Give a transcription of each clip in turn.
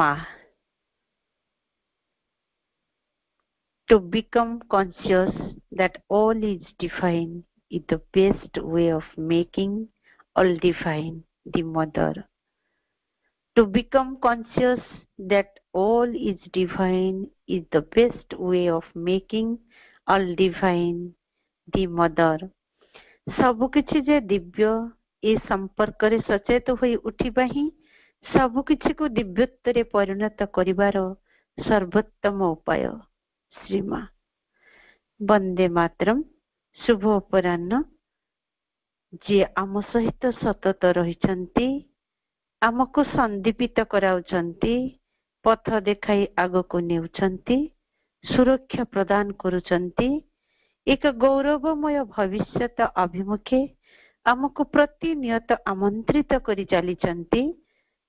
Ma. To become conscious that all is divine is the best way of making all divine the mother. To become conscious that all is divine is the best way of making all divine the mother. ସବୁ କିଛି ଯେ ଦିବ୍ୟ ଏ ସମ୍ପର୍କରେ ସଚେତ ହୋଇ ଉଠିବା ହିଁ ସବୁ କିଛିକୁ ଦିବ୍ୟତ୍ୱରେ ପରିଣତ କରିବାର ସର୍ବୋତ୍ତମ ଉପାୟ। ଶ୍ରୀମା। ବନ୍ଦେ ମାତରମ୍। ଶୁଭ ଅପରାହ୍ନ। ଯିଏ ଆମ ସହିତ ସତତ ରହିଛନ୍ତି, ଆମକୁ ସନ୍ଦୀପିତ କରାଉଛନ୍ତି, ପଥ ଦେଖାଇ ଆଗକୁ ନେଉଛନ୍ତି, ସୁରକ୍ଷା ପ୍ରଦାନ କରୁଛନ୍ତି, ଏକ ଗୌରବମୟ ଭବିଷ୍ୟତ ଅଭିମୁଖେ ଆମକୁ ପ୍ରତିନିୟତ ଆମନ୍ତ୍ରିତ କରି ଚାଲିଛନ୍ତି,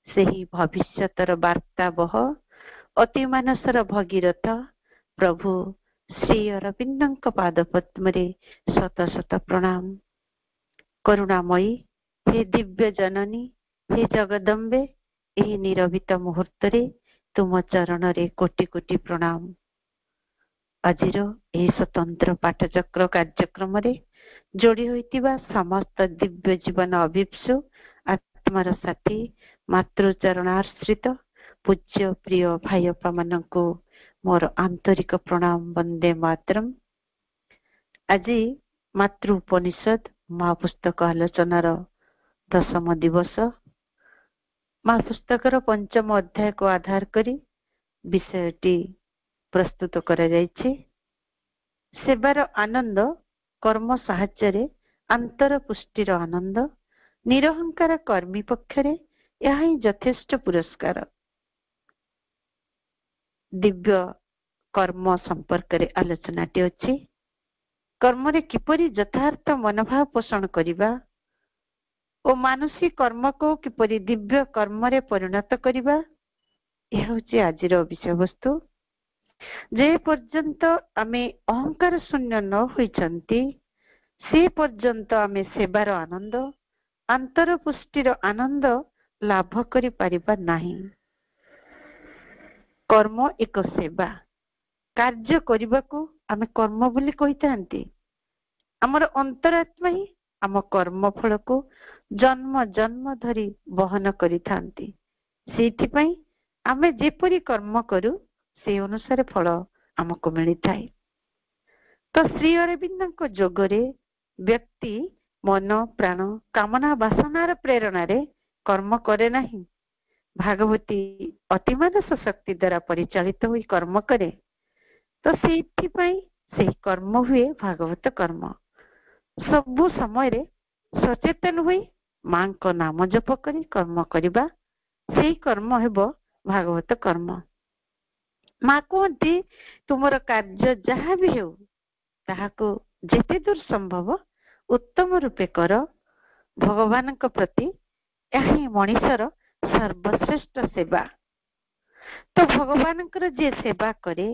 ସେହି ଭବିଷ୍ୟତର ବାର୍ତ୍ତାବହ ଅତିମାନସର ଭଗୀରଥ ପ୍ରଭୁ ଶ୍ରୀ ଅରବିନ୍ଦଙ୍କ ପାଦପଦ୍ମରେ ଶତ ଶତ ପ୍ରଣାମ। କରୁଣାମୟୀ ହେ ଦିବ୍ୟ ଜନନୀ, ହେ ଜଗଦମ୍ବେ, ଏହି ନିରବିତ ମୁହୂର୍ତ୍ତରେ ତୁମ ଚରଣରେ କୋଟି କୋଟି ପ୍ରଣାମ। ଆଜିର ଏହି ସ୍ୱତନ୍ତ୍ର ପାଠଚକ୍ର କାର୍ଯ୍ୟକ୍ରମରେ ଯୋଡ଼ି ହୋଇଥିବା ସମସ୍ତ ଦିବ୍ୟ ଜୀବନ ଅଭିପ୍ସୁ ଆତ୍ମାର ସାଥୀ ମାତୃଚରଣାଶ୍ରିତ ପୂଜ୍ୟ ପ୍ରିୟ ଭାଇ ବାପା ମାନଙ୍କୁ ମୋର ଆନ୍ତରିକ ପ୍ରଣାମ। ବନ୍ଦେ ମାତରମ୍। ଆଜି ମାତୃ ଉପନିଷଦ ମହାପୁସ୍ତକ ଆଲୋଚନାର 10ମ ଦିବସ। ମହାପୁସ୍ତକର 5ମ ଅଧ୍ୟାୟକୁ ଆଧାର କରି ବିଷୟଟି ପ୍ରସ୍ତୁତ କରାଯାଇଛି। ସେବାର ଆନନ୍ଦ, କର୍ମ ସାହାଯ୍ୟରେ ଆନ୍ତର ପୁଷ୍ଟିର ଆନନ୍ଦ, ନିରହଙ୍କାର କର୍ମୀ ପକ୍ଷରେ ଏହା ହିଁ ଯଥେଷ୍ଟ ପୁରସ୍କାର। ଦିବ୍ୟ କର୍ମ ସମ୍ପର୍କରେ ଆଲୋଚନାଟି ଅଛି। କର୍ମରେ କିପରି ଯଥାର୍ଥ ମନୋଭାବ ପୋଷଣ କରିବା ଓ ମାନସିକ କର୍ମକୁ କିପରି ଦିବ୍ୟ କର୍ମରେ ପରିଣତ କରିବା, ଏହା ହେଉଛି ଆଜିର ବିଷୟବସ୍ତୁ। ଯେ ପର୍ଯ୍ୟନ୍ତ ଆମେ ଅହଙ୍କାର ଶୂନ୍ୟ ନ ହୋଇଛନ୍ତି, ସେ ପର୍ଯ୍ୟନ୍ତ ଆମେ ସେବାର ଆନନ୍ଦ, ଆନ୍ତର ପୁଷ୍ଟିର ଆନନ୍ଦ ଲାଭ କରିପାରିବା ନାହିଁ। କର୍ମ ଏକ ସେବା। କାର୍ଯ୍ୟ କରିବାକୁ ଆମେ କର୍ମ ବୋଲି କହିଥାନ୍ତି। ଆମର ଅନ୍ତରାତ୍ମା ହିଁ ଆମ କର୍ମ ଫଳକୁ ଜନ୍ମ ଜନ୍ମ ଧରି ବହନ କରିଥାନ୍ତି। ସେଇଥିପାଇଁ ଆମେ ଯେପରି କର୍ମ କରୁ ସେ ଅନୁସାରେ ଫଳ ଆମକୁ ମିଳିଥାଏ। ତ ଶ୍ରୀ ଅରବିନ୍ଦଙ୍କ ଯୋଗରେ ବ୍ୟକ୍ତି ମନ, ପ୍ରାଣ, କାମନା, ବାସନାର ପ୍ରେରଣାରେ କର୍ମ କରେ ନାହିଁ। ଭାଗବତୀ ଅତିମାନସ ଶକ୍ତି ଦ୍ୱାରା ପରିଚାଳିତ ହୋଇ କର୍ମ କରେ। ତ ସେଇଥିପାଇଁ ସେହି କର୍ମ ହୁଏ ଭାଗବତ କର୍ମ। ସବୁ ସମୟରେ ସଚେତନ ହୋଇ ମାଙ୍କ ନାମ ଜପ କରି କର୍ମ କରିବା, ସେଇ କର୍ମ ହେବ ଭାଗବତ କର୍ମ। ମା କୁହନ୍ତି, ତୁମର କାର୍ଯ୍ୟ ଯାହା ବି ହେଉ ତାହାକୁ ଯେତେ ଦୂର ସମ୍ଭବ ଉତ୍ତମ ରୂପେ କର। ଭଗବାନଙ୍କ ପ୍ରତି ଏହା ହିଁ ମଣିଷର ସର୍ବଶ୍ରେଷ୍ଠ ସେବା। ତ ଭଗବାନଙ୍କର ଯିଏ ସେବା କରେ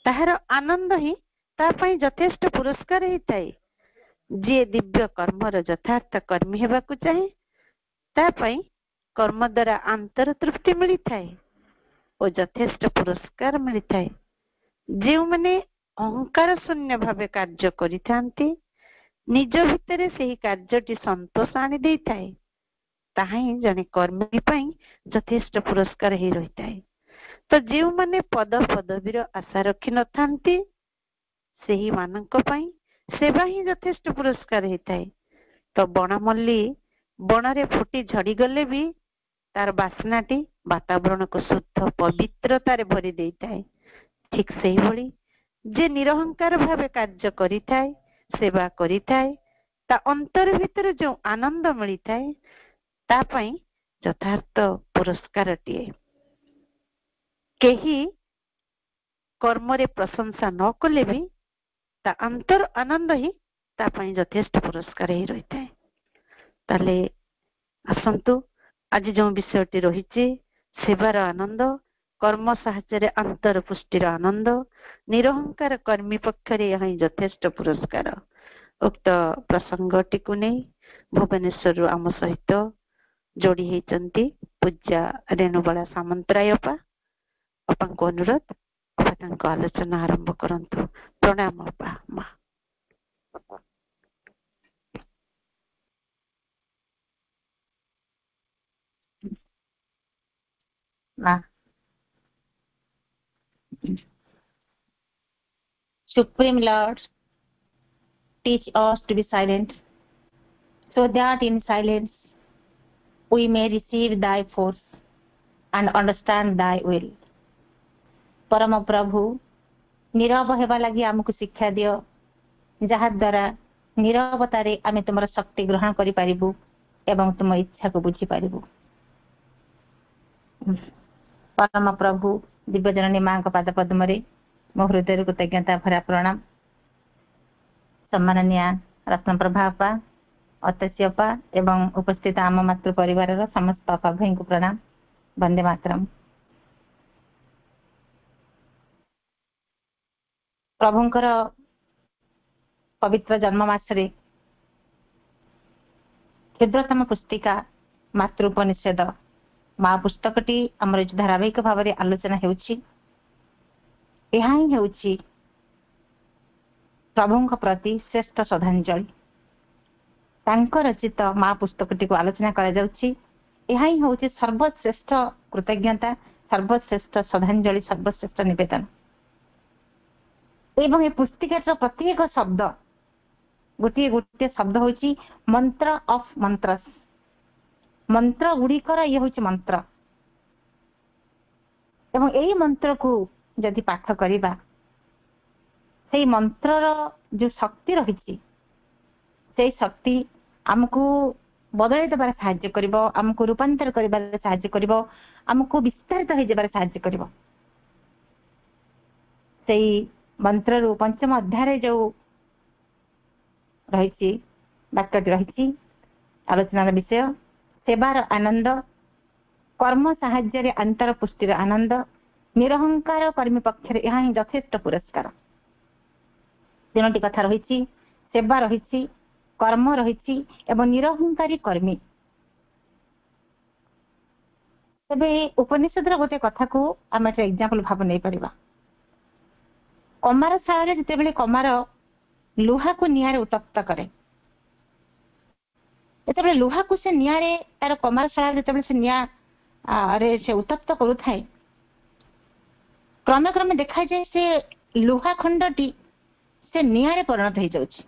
ତାହାର ଆନନ୍ଦ ହିଁ ତା ପାଇଁ ଯଥେଷ୍ଟ ପୁରସ୍କାର ହେଇଥାଏ। ଯିଏ ଦିବ୍ୟ କର୍ମର ଯଥାର୍ଥ କର୍ମୀ ହେବାକୁ ଚାହେଁ ତା ପାଇଁ କର୍ମ ଦ୍ୱାରା ଆନ୍ତର ତୃପ୍ତି ମିଳିଥାଏ ଓ ଯଥେଷ୍ଟ ପୁରସ୍କାର ମିଳିଥାଏ। ଯେଉଁମାନେ ଅହଙ୍କାର ଶୂନ୍ୟ ଭାବେ କାର୍ଯ୍ୟ କରିଥାନ୍ତି, ନିଜ ଭିତରେ ସେହି କାର୍ଯ୍ୟଟି ସନ୍ତୋଷ ଆଣି ଦେଇଥାଏ, ତାହା ହିଁ ଜଣେ କର୍ମୀ ପାଇଁ ଯଥେଷ୍ଟ ପୁରସ୍କାର ହେଇ ରହିଥାଏ। ତ ଯେଉଁମାନେ ପଦ ପଦବୀର ଆଶା ରଖିନଥାନ୍ତି, ସେହି ମାନଙ୍କ ପାଇଁ ସେବା ହିଁ ଯଥେଷ୍ଟ ପୁରସ୍କାର ହେଇଥାଏ। ତ ବଣମଲ୍ଲୀ ବଣରେ ଫୁଟି ଝଡ଼ିଗଲେ ବି ତାର ବାସ୍ନାଟି ବାତାବରଣକୁ ଶୁଦ୍ଧ ପବିତ୍ରତାରେ ଭରି ଦେଇଥାଏ। ଠିକ୍ ସେଇଭଳି ଯେ ନିରହଙ୍କାର ଭାବେ କାର୍ଯ୍ୟ କରିଥାଏ, ସେବା କରିଥାଏ, ତା ଅନ୍ତର ଭିତରେ ଯେଉଁ ଆନନ୍ଦ ମିଳିଥାଏ ତା ପାଇଁ ଯଥାର୍ଥ ପୁରସ୍କାରଟିଏ। କେହି କର୍ମରେ ପ୍ରଶଂସା ନ କଲେ ବି ତା ଅନ୍ତର ଆନନ୍ଦ ହିଁ ତା ପାଇଁ ଯଥେଷ୍ଟ ପୁରସ୍କାର ହେଇ ରହିଥାଏ। ତାହେଲେ ଆସନ୍ତୁ ଆଜି ଯେଉଁ ବିଷୟଟି ରହିଛି, ସେବାର ଆନନ୍ଦ, କର୍ମ ସାହାଯ୍ୟରେ ଆନ୍ତର ପୁଷ୍ଟିର ଆନନ୍ଦ, ନିରହଙ୍କାର କର୍ମୀ ପକ୍ଷରେ ଏହା ହିଁ ଯଥେଷ୍ଟ ପୁରସ୍କାର। ଉକ୍ତ ପ୍ରସଙ୍ଗଟିକୁ ନେଇ ଭୁବନେଶ୍ୱରରୁ ଆମ ସହିତ जोड़ी होती पूजा रेणुबाला सामंतराय अपा को अनुरोध अपा आलोचना आरंभ करंतु। प्रणाम अपा माँ। Supreme Lord, teach us to be silent, so that in silence we may receive thy force and understand thy will. परम प्रभु नीरव हेबा लगी आमको शिक्षा दियो, जहा द्वारा नीरवतारे आमे तुमर शक्ति ग्रहण करि पारिबु एवं तुम इच्छा को बुझी पारिबु। परम प्रभु दिव्य जननी मां का पाद पद्म रे मो हृदय कृतज्ञता भरा प्रणाम। सम्माननीय रत्न प्रभापा अत्यस्यपा एवं उपस्थित आम मातृ परिवार समस्त पापा भाई को प्रणाम। वंदे मातरम। प्रभुंकर पवित्र जन्म मासरे क्षुद्रतम पुस्तिका मातृपनिषद माँ पुस्तकटी आमर धारावाहिक भाव में आलोचना होउछि। यह ही होउछि प्रभुंक प्रति श्रेष्ठ श्रद्धांजलि। तांकर रचित माँ पुस्तकटी को आलोचना करा जाउछि। यह ही होउछि सर्वश्रेष्ठ कृतज्ञता, सर्वश्रेष्ठ श्रद्धांजलि, सर्वश्रेष्ठ निवेदन। एवं ये पुस्तिकार प्रत्येक शब्द गोटे गोटे शब्द होउछि मंत्र ऑफ मंत्रस। मंत्र गुड़िकर ये होउछि मंत्र एवं यही मंत्र को यदि पाठ करिबा से मंत्रर जो शक्ति रही से शक्ति आमको बदल देवार साहाय्य करिवो, आमको रूपांतर करिबार साहाय्य करिवो, आमको विस्तारित हो जेबार साहाय्य करिवो। सेही मंत्र रो पंचम अध्याय जो रही वाक्यटी रही आलोचनार विषय सेवार आनंद, कर्म साहाय्य अंतर पुष्टिर आनंद, निरहंकार कर्मी पक्ष यहाँ ही यथेष्ट पुरस्कार। तीनोटी कथा रही सेवा रही, कर्म रही एवं निरहंकारी कर्मी। तेबे उपनिषद गोटे कथा को आम एग्जांपल भाव नहीं पारिबा। कमार शाला जिते कमार लुहा को निआरे उत्तप्त करे, जिते लुहा को से निआरे तार कमार शाला जिते से निआ रे से उत्तप्त करुथाए, क्रमे क्रमे देखा जाए से लुहा खंडटी से निआरे परिणत हो जाउछि।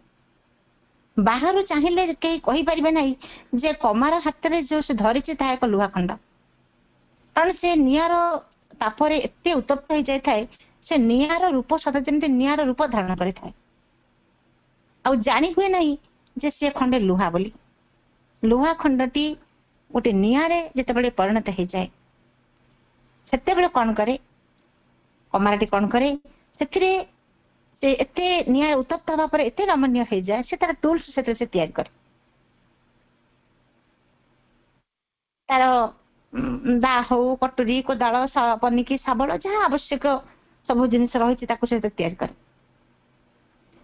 बाहर चाहिए कहीं कही पारिबे नहीं जे कमार हाथ में जो से धरिछि ता एक लुहा खंड, कारण से निआर तापरे एते उत्तप्त हो जाय थाए से निआर रूप सदा जमते निआर रूप धारण करि थाए। आ जानी हुए नहीं जे से खंडे लुहा बोली। लुहा खंडटी गोटे निआरे जेतेबेले परिणत हो जाए सेतेबेले कौन करे, कमारटी कौन करे, सेथिरे से एते निआरे उत्तप्त हवा पर एते रमणीय हो जाए से तार टूल्स सेते से तैयार करे। तार दा हो कटुरी कोदाଳ पनिकी शाबल जहाँ आवश्यक सब जिनिस रही तैयार करे।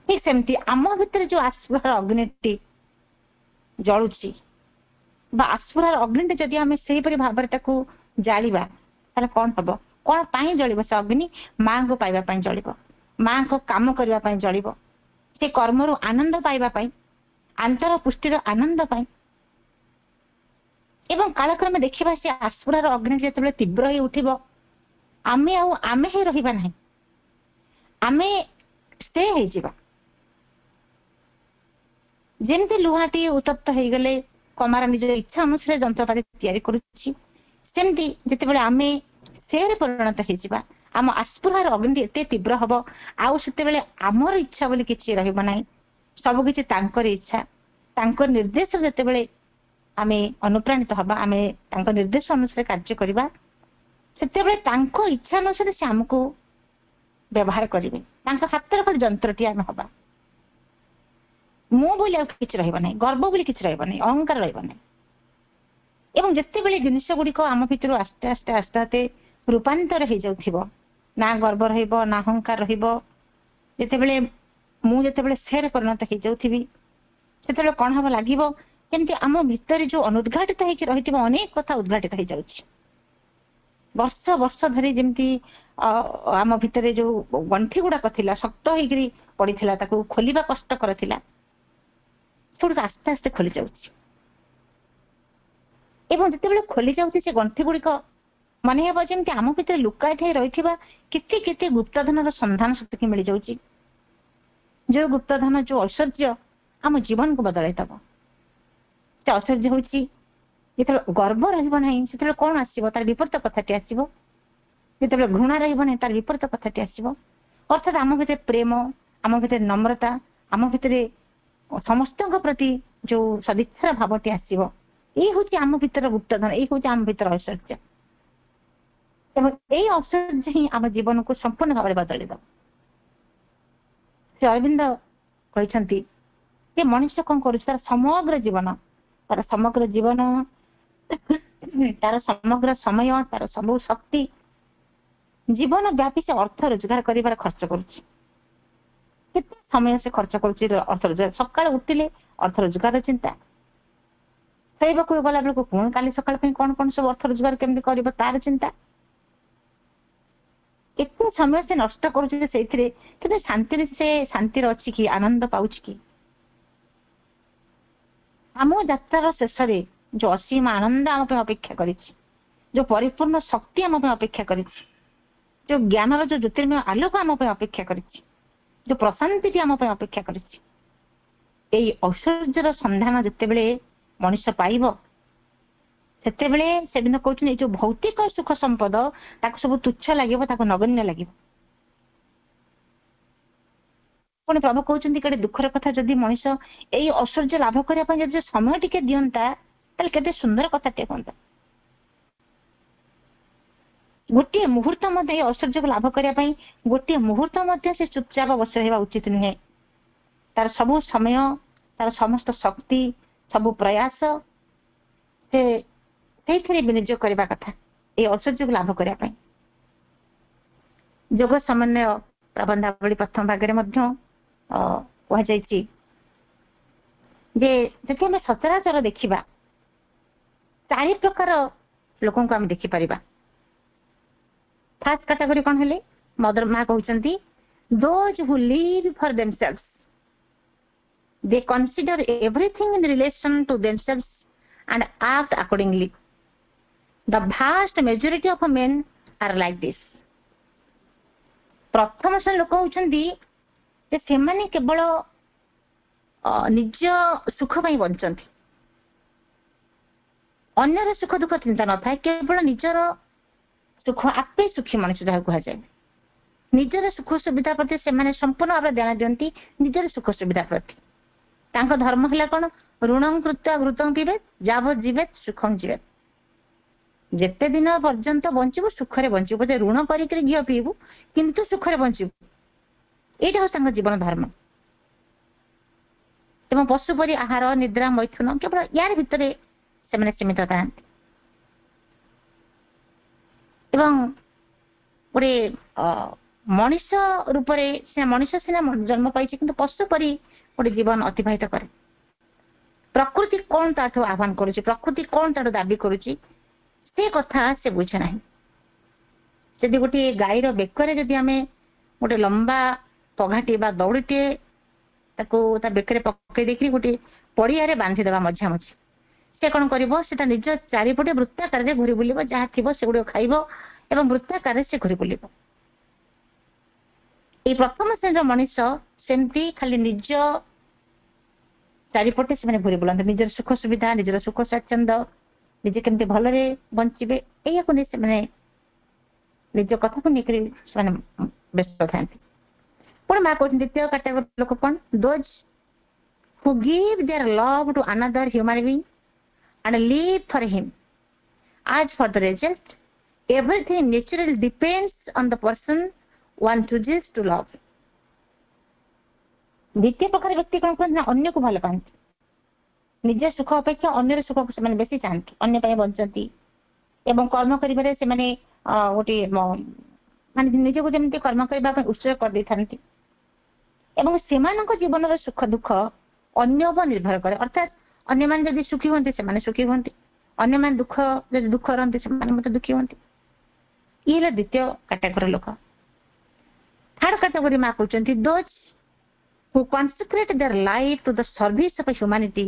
ठीक सेमती आम भितर जो आस्फुरार अग्निटी जलुची बा आस्फुरार अग्नि जदि आम से भाव जालिबा ताले कौन हम, कौन पाई जलिब से अग्नि? माँ को पाइबा पाई जलिब, माँ को काम करबा पाई जलिब, से कर्मरु आनंद पाइबा पाई, अंतर पुष्टिर आनंद पाई। एवं कालक्रमे देखिबा से आस्फुरार अग्नि जेतेबेले तीव्र ही उठिबो आमे आमे ही रहिबा नहीं, आमे स्टे हो जिबा। जेमती लुहाटी उत्तप्त हो गले कमार निज इच्छा अनुसार जंत्रपाति तैयारी करुछि, सेमती जेतेबेले आमे सेरे परिणत हो जिबा, आम आस्फुरार अग्नि एते तीव्र हबो आउ सेतेबेले आमर इच्छा बोली किछि रहिबो नाही, सब किछि तांकर इच्छा, तांकर निर्देश जेतेबेले आमे अनुप्राणित हबा, आमे तांकर निर्देश अनुसार कार्य करिबा, सेतेबेले तांको इच्छा अनुसार से हमको व्यवहार करिवे। तांका हातर पर जंत्रटी आमे हबा। मु बोली आ किछि रहइबा नाही, गर्व बोली किछि रहइबा नाही, अहंकार रहइबा नाही। एवं जेतेबेले जिनिस गुड़िक आम भितर आस्ते आस्ते आस्ते आस्ते रूपांतर हो जाउथिबो, ना गर्व रहिबो ना अहंकार रहिबो, जेतेबेले मु जेतेबेले सेर परिणत हो जाउथिबी सेतेबेले कोन हबो लागिबो ଯେମିତି ଆମ ଭିତରେ ଯୋଉ ଅନୁଦ୍ଘାଟିତ ହେଇକି ରହିଥିବା ଅନେକ କଥା ଉଦ୍ଘାଟିତ ହେଇଯାଉଛି। ବର୍ଷ ବର୍ଷ ଧରି ଯେମିତି ଆମ ଭିତରେ ଯୋଉ ଗଣ୍ଠି ଗୁଡାକ ଥିଲା ଶକ୍ତ ହେଇକିରି ପଡିଥିଲା, ତାକୁ ଖୋଲିବା କଷ୍ଟକର ଥିଲା, ସେଗୁଡିକ ଆସ୍ତେ ଆସ୍ତେ ଖୋଲି ଯାଉଛି। ଏବଂ ଯେତେବେଳେ ଖୋଲି ଯାଉଛି ସେ ଗଣ୍ଠି ଗୁଡିକ ମନେ ହେବ ଯେମିତି ଆମ ଭିତରେ ଲୁକାୟିତ ହେଇ ରହିଥିବା କେତେ କେତେ ଗୁପ୍ତଧନର ସନ୍ଧାନ ସେତିକି ମିଳିଯାଉଛି। ଯୋଉ ଗୁପ୍ତଧନ, ଯୋଉ ଐଶ୍ୱର୍ଯ୍ୟ ଆମ ଜୀବନକୁ ବଦଳାଇ ଦବ। ସେ ଐଶ୍ୱର୍ଯ୍ୟ ହଉଛି ଯେତେବେଳେ ଗର୍ବ ରହିବ ନାହିଁ, ସେତେବେଳେ କଣ ଆସିବ? ତାର ବିପରୀତ କଥାଟି ଆସିବ। ଯେତେବେଳେ ଘୃଣା ରହିବ ନାହିଁ, ତାର ବିପରୀତ କଥାଟି ଆସିବ। ଅର୍ଥାତ୍ ଆମ ଭିତରେ ପ୍ରେମ, ଆମ ଭିତରେ ନମ୍ରତା, ଆମ ଭିତରେ ସମସ୍ତଙ୍କ ପ୍ରତି ଯୋଉ ସଦିଚ୍ଛାର ଭାବଟି ଆସିବ, ଏଇ ହଉଛି ଆମ ଭିତର ଗୁପ୍ତଧନ, ଏଇ ହଉଛି ଆମ ଭିତର ଐଶ୍ୱର୍ଯ୍ୟ। ଏବଂ ଏଇ ଐଶ୍ୱର୍ଯ୍ୟ ହିଁ ଆମ ଜୀବନକୁ ସମ୍ପୂର୍ଣ୍ଣ ଭାବରେ ବଦଳି ଦବ। ଶ୍ରୀ ଅରବିନ୍ଦ କହିଛନ୍ତି ଯେ ମଣିଷ କଣ କରୁଛି, ତାର ସମଗ୍ର ଜୀବନ, ତାର ସମଗ୍ର ସମୟ, ତାର ସବୁ ଶକ୍ତି, ଜୀବନ ବ୍ୟାପୀ ସେ ଅର୍ଥ ରୋଜଗାର କରିବାର ଖର୍ଚ୍ଚ କରୁଛି। କେତେ ସମୟ ସେ ଖର୍ଚ୍ଚ କରୁଛି ଅର୍ଥ ରୋଜଗାର। ସକାଳେ ଉଠିଲେ ଅର୍ଥ ରୋଜଗାର ଚିନ୍ତା, ଶୋଇବାକୁ ଗଲା ବେଳକୁ ପୁଣି କାଲି ସକାଳ ପାଇଁ କଣ କଣ ସବୁ ଅର୍ଥ ରୋଜଗାର କେମିତି କରିବ ତାର ଚିନ୍ତା। ଏତେ ସମୟ ସେ ନଷ୍ଟ କରୁଛି ଯେ ସେଇଥିରେ, କିନ୍ତୁ ଶାନ୍ତିରେ ସେ ଶାନ୍ତିରେ ଅଛି କି, ଆନନ୍ଦ ପାଉଛି କି? ଆମ ଯାତ୍ରାର ଶେଷରେ ଯୋଉ ଅସୀମ ଆନନ୍ଦ ଆମ ପାଇଁ ଅପେକ୍ଷା କରିଛି, ଯୋଉ ପରିପୂର୍ଣ୍ଣ ଶକ୍ତି ଆମ ପାଇଁ ଅପେକ୍ଷା କରିଛି, ଯୋଉ ଜ୍ଞାନର ଯୋଉ ଜ୍ୟୋତିର୍ମୟ ଆଲୋକ ଆମ ପାଇଁ ଅପେକ୍ଷା କରିଛି, ଯୋଉ ପ୍ରଶାନ୍ତିଟି ଆମ ପାଇଁ ଅପେକ୍ଷା କରିଛି, ଏଇ ଐଶ୍ୱର୍ଯ୍ୟର ସନ୍ଧାନ ଯେତେବେଳେ ମଣିଷ ପାଇବ, ସେତେବେଳେ ସେଦିନ କହୁଛନ୍ତି ଏଇ ଯୋଉ ଭୌତିକ ସୁଖ ସମ୍ପଦ ତାକୁ ସବୁ ତୁଚ୍ଛ ଲାଗିବ, ତାକୁ ନଗଣ୍ୟ ଲାଗିବ। ପୁଣି ପ୍ରଭୁ କହୁଛନ୍ତି କେତେ ଦୁଃଖର କଥା, ଯଦି ମଣିଷ ଏଇ ଐଶ୍ୱର୍ଯ୍ୟ ଲାଭ କରିବା ପାଇଁ ଯଦି ସମୟ ଟିକେ ଦିଅନ୍ତା, ତାହେଲେ କେତେ ସୁନ୍ଦର କଥାଟିଏ ହୁଅନ୍ତା। ଗୋଟିଏ ମୁହୂର୍ତ୍ତ ମଧ୍ୟ ଏଇ ଐଶ୍ୱର୍ଯ୍ୟକୁ ଲାଭ କରିବା ପାଇଁ ଗୋଟିଏ ମୁହୂର୍ତ୍ତ ମଧ୍ୟ ସେ ଚୁପଚାପ ବସି ରହିବା ଉଚିତ ନୁହେଁ। ତାର ସବୁ ସମୟ, ତାର ସମସ୍ତ ଶକ୍ତି, ସବୁ ପ୍ରୟାସ ସେ ସେଇଥିରେ ବିନିଯୋଗ କରିବା କଥା ଏଇ ଐଶ୍ୱର୍ଯ୍ୟକୁ ଲାଭ କରିବା ପାଇଁ। ଯୋଗ ସମନ୍ୱୟ ପ୍ରବନ୍ଧାବଳୀ ପ୍ରଥମ ଭାଗରେ ମଧ୍ୟ କୁହାଯାଇଛି ଯେ ଯଦି ଆମେ ସଚରାଚର ଦେଖିବା, 4 ପ୍ରକାର ଲୋକଙ୍କୁ ଆମେ ଦେଖିପାରିବା। ଫାର୍ଷ୍ଟ କାଟାଗୋରୀ କଣ ହେଲେ, ମଦର ମା କହୁଛନ୍ତି those who live for themselves, they consider everything in relation to themselves and act accordingly. The vast majority of men are like this. ପ୍ରଥମ ଶ୍ରେଣୀ ଲୋକ ହଉଛନ୍ତି ଯେ ସେମାନେ କେବଳ ନିଜ ସୁଖ ପାଇଁ ବଞ୍ଚନ୍ତି, ଅନ୍ୟର ସୁଖ ଦୁଃଖ ଚିନ୍ତା ନଥାଏ, କେବଳ ନିଜର ସୁଖ, ଆପେ ସୁଖୀ ମଣିଷ ଯାହା କୁହାଯାଏ। ନିଜର ସୁଖ ସୁବିଧା ପ୍ରତି ସେମାନେ ସମ୍ପୂର୍ଣ୍ଣ ଭାବରେ ଧ୍ୟାନ ଦିଅନ୍ତି, ନିଜର ସୁଖ ସୁବିଧା ପ୍ରତି। ତାଙ୍କ ଧର୍ମ ହେଲା କଣ, ଋଣଂ କୃତ୍ୱା ଘୃତଂ ପିବେତ୍ ଯାବତ୍ ଜୀବେତ୍ ସୁଖଂ ଜୀବେତ୍। ଯେତେ ଦିନ ପର୍ଯ୍ୟନ୍ତ ବଞ୍ଚିବୁ ସୁଖରେ ବଞ୍ଚିବୁ, ଯେ ଋଣ କରିକି ଘିଅ ପିଇବୁ କିନ୍ତୁ ସୁଖରେ ବଞ୍ଚିବୁ, ଏଇଟା ହଉଛି ତାଙ୍କ ଜୀବନ ଧର୍ମ। ଏବଂ ପଶୁ ପରି ଆହାର, ନିଦ୍ରା, ମୈଥୁନ କେବଳ ୟାର ଭିତରେ ସେମାନେ ସୀମିତ ଥାନ୍ତି। ଏବଂ ଗୋଟେ ମଣିଷ ରୂପରେ ମଣିଷ ସିନା ଜନ୍ମ ପାଇଛି, କିନ୍ତୁ ପଶୁ ପରି ଗୋଟେ ଜୀବନ ଅତିବାହିତ କରେ। ପ୍ରକୃତି କଣ ତାଠୁ ଆହ୍ୱାନ କରୁଛି, ପ୍ରକୃତି କଣ ତାଠୁ ଦାବି କରୁଛି, ସେ କଥା ସେ ବୁଝେ ନାହିଁ। ଯଦି ଗୋଟିଏ ଗାଈର ବେକରେ ଯଦି ଆମେ ଗୋଟେ ଲମ୍ବା ପଘାଟି ବା ଦଉଡ଼ିଟିଏ ତାକୁ ତା ବେକରେ ପକେଇ ଦେଇକି ଗୋଟେ ପଡ଼ିଆରେ ବାନ୍ଧିଦେବା ମଝାମଝି, ସେ କଣ କରିବ, ସେଟା ନିଜ ଚାରିପଟେ ବୃତ୍ତାକାରରେ ଘୁରି ବୁଲିବ, ଯାହା ଥିବ ସେଗୁଡିକ ଖାଇବ ଏବଂ ବୃତ୍ତାକାରରେ ସେ ଘୁରି ବୁଲିବ। ଏଇ ପ୍ରଥମ ଶ୍ରେଣୀର ମଣିଷ ସେମିତି ଖାଲି ନିଜ ଚାରିପଟେ ସେମାନେ ଘୁରି ବୁଲନ୍ତି, ନିଜର ସୁଖ ସୁବିଧା, ନିଜର ସୁଖ ସ୍ୱାଚ୍ଛନ୍ଦ୍ୟ, ନିଜେ କେମିତି ଭଲରେ ବଞ୍ଚିବେ, ଏଇଆକୁ ନେଇ ସେମାନେ ନିଜ କଥାକୁ ନେଇକରି ସେମାନେ ବ୍ୟସ୍ତ ଥାନ୍ତି। ପୁଣି ମା କହୁଛନ୍ତି ଦ୍ୱିତୀୟ କାଟାଗୋରୀ ଲୋକ କଣ, those who give their love to another human being and live for him. As for the result, everything naturally depends on the person one chooses to love. ଦ୍ୱିତୀୟ ପ୍ରକାର ବ୍ୟକ୍ତି କଣ କରନ୍ତି ନା, ଅନ୍ୟକୁ ଭଲ ପାଆନ୍ତି, ନିଜ ସୁଖ ଅପେକ୍ଷା ଅନ୍ୟର ସୁଖକୁ ସେମାନେ ବେଶୀ ଚାହାନ୍ତି, ଅନ୍ୟ ପାଇଁ ବଞ୍ଚନ୍ତି ଏବଂ କର୍ମ କରିବାରେ ସେମାନେ ଗୋଟେ ମାନେ ନିଜକୁ ଯେମିତି କର୍ମ କରିବା ପାଇଁ ଉତ୍ସର୍ଗ କରିଦେଇଥାନ୍ତି ଏବଂ ସେମାନଙ୍କ ଜୀବନର ସୁଖ ଦୁଃଖ ଅନ୍ୟ ଉପରେ ନିର୍ଭର କରେ। ଅର୍ଥାତ୍ ଅନ୍ୟମାନେ ଯଦି ସୁଖୀ ହୁଅନ୍ତି ସେମାନେ ସୁଖୀ ହୁଅନ୍ତି, ଅନ୍ୟମାନେ ଯଦି ଦୁଃଖ ରହନ୍ତି ସେମାନେ ମଧ୍ୟ ଦୁଃଖୀ ହୁଅନ୍ତି। ଇଏ ହେଲା ଦ୍ୱିତୀୟ କାଟାଗୋରୀ ଲୋକ। ଥାର୍ଡ କାଟାଗୋରୀ ମା କହୁଛନ୍ତି those who consecrate their life to the service of humanity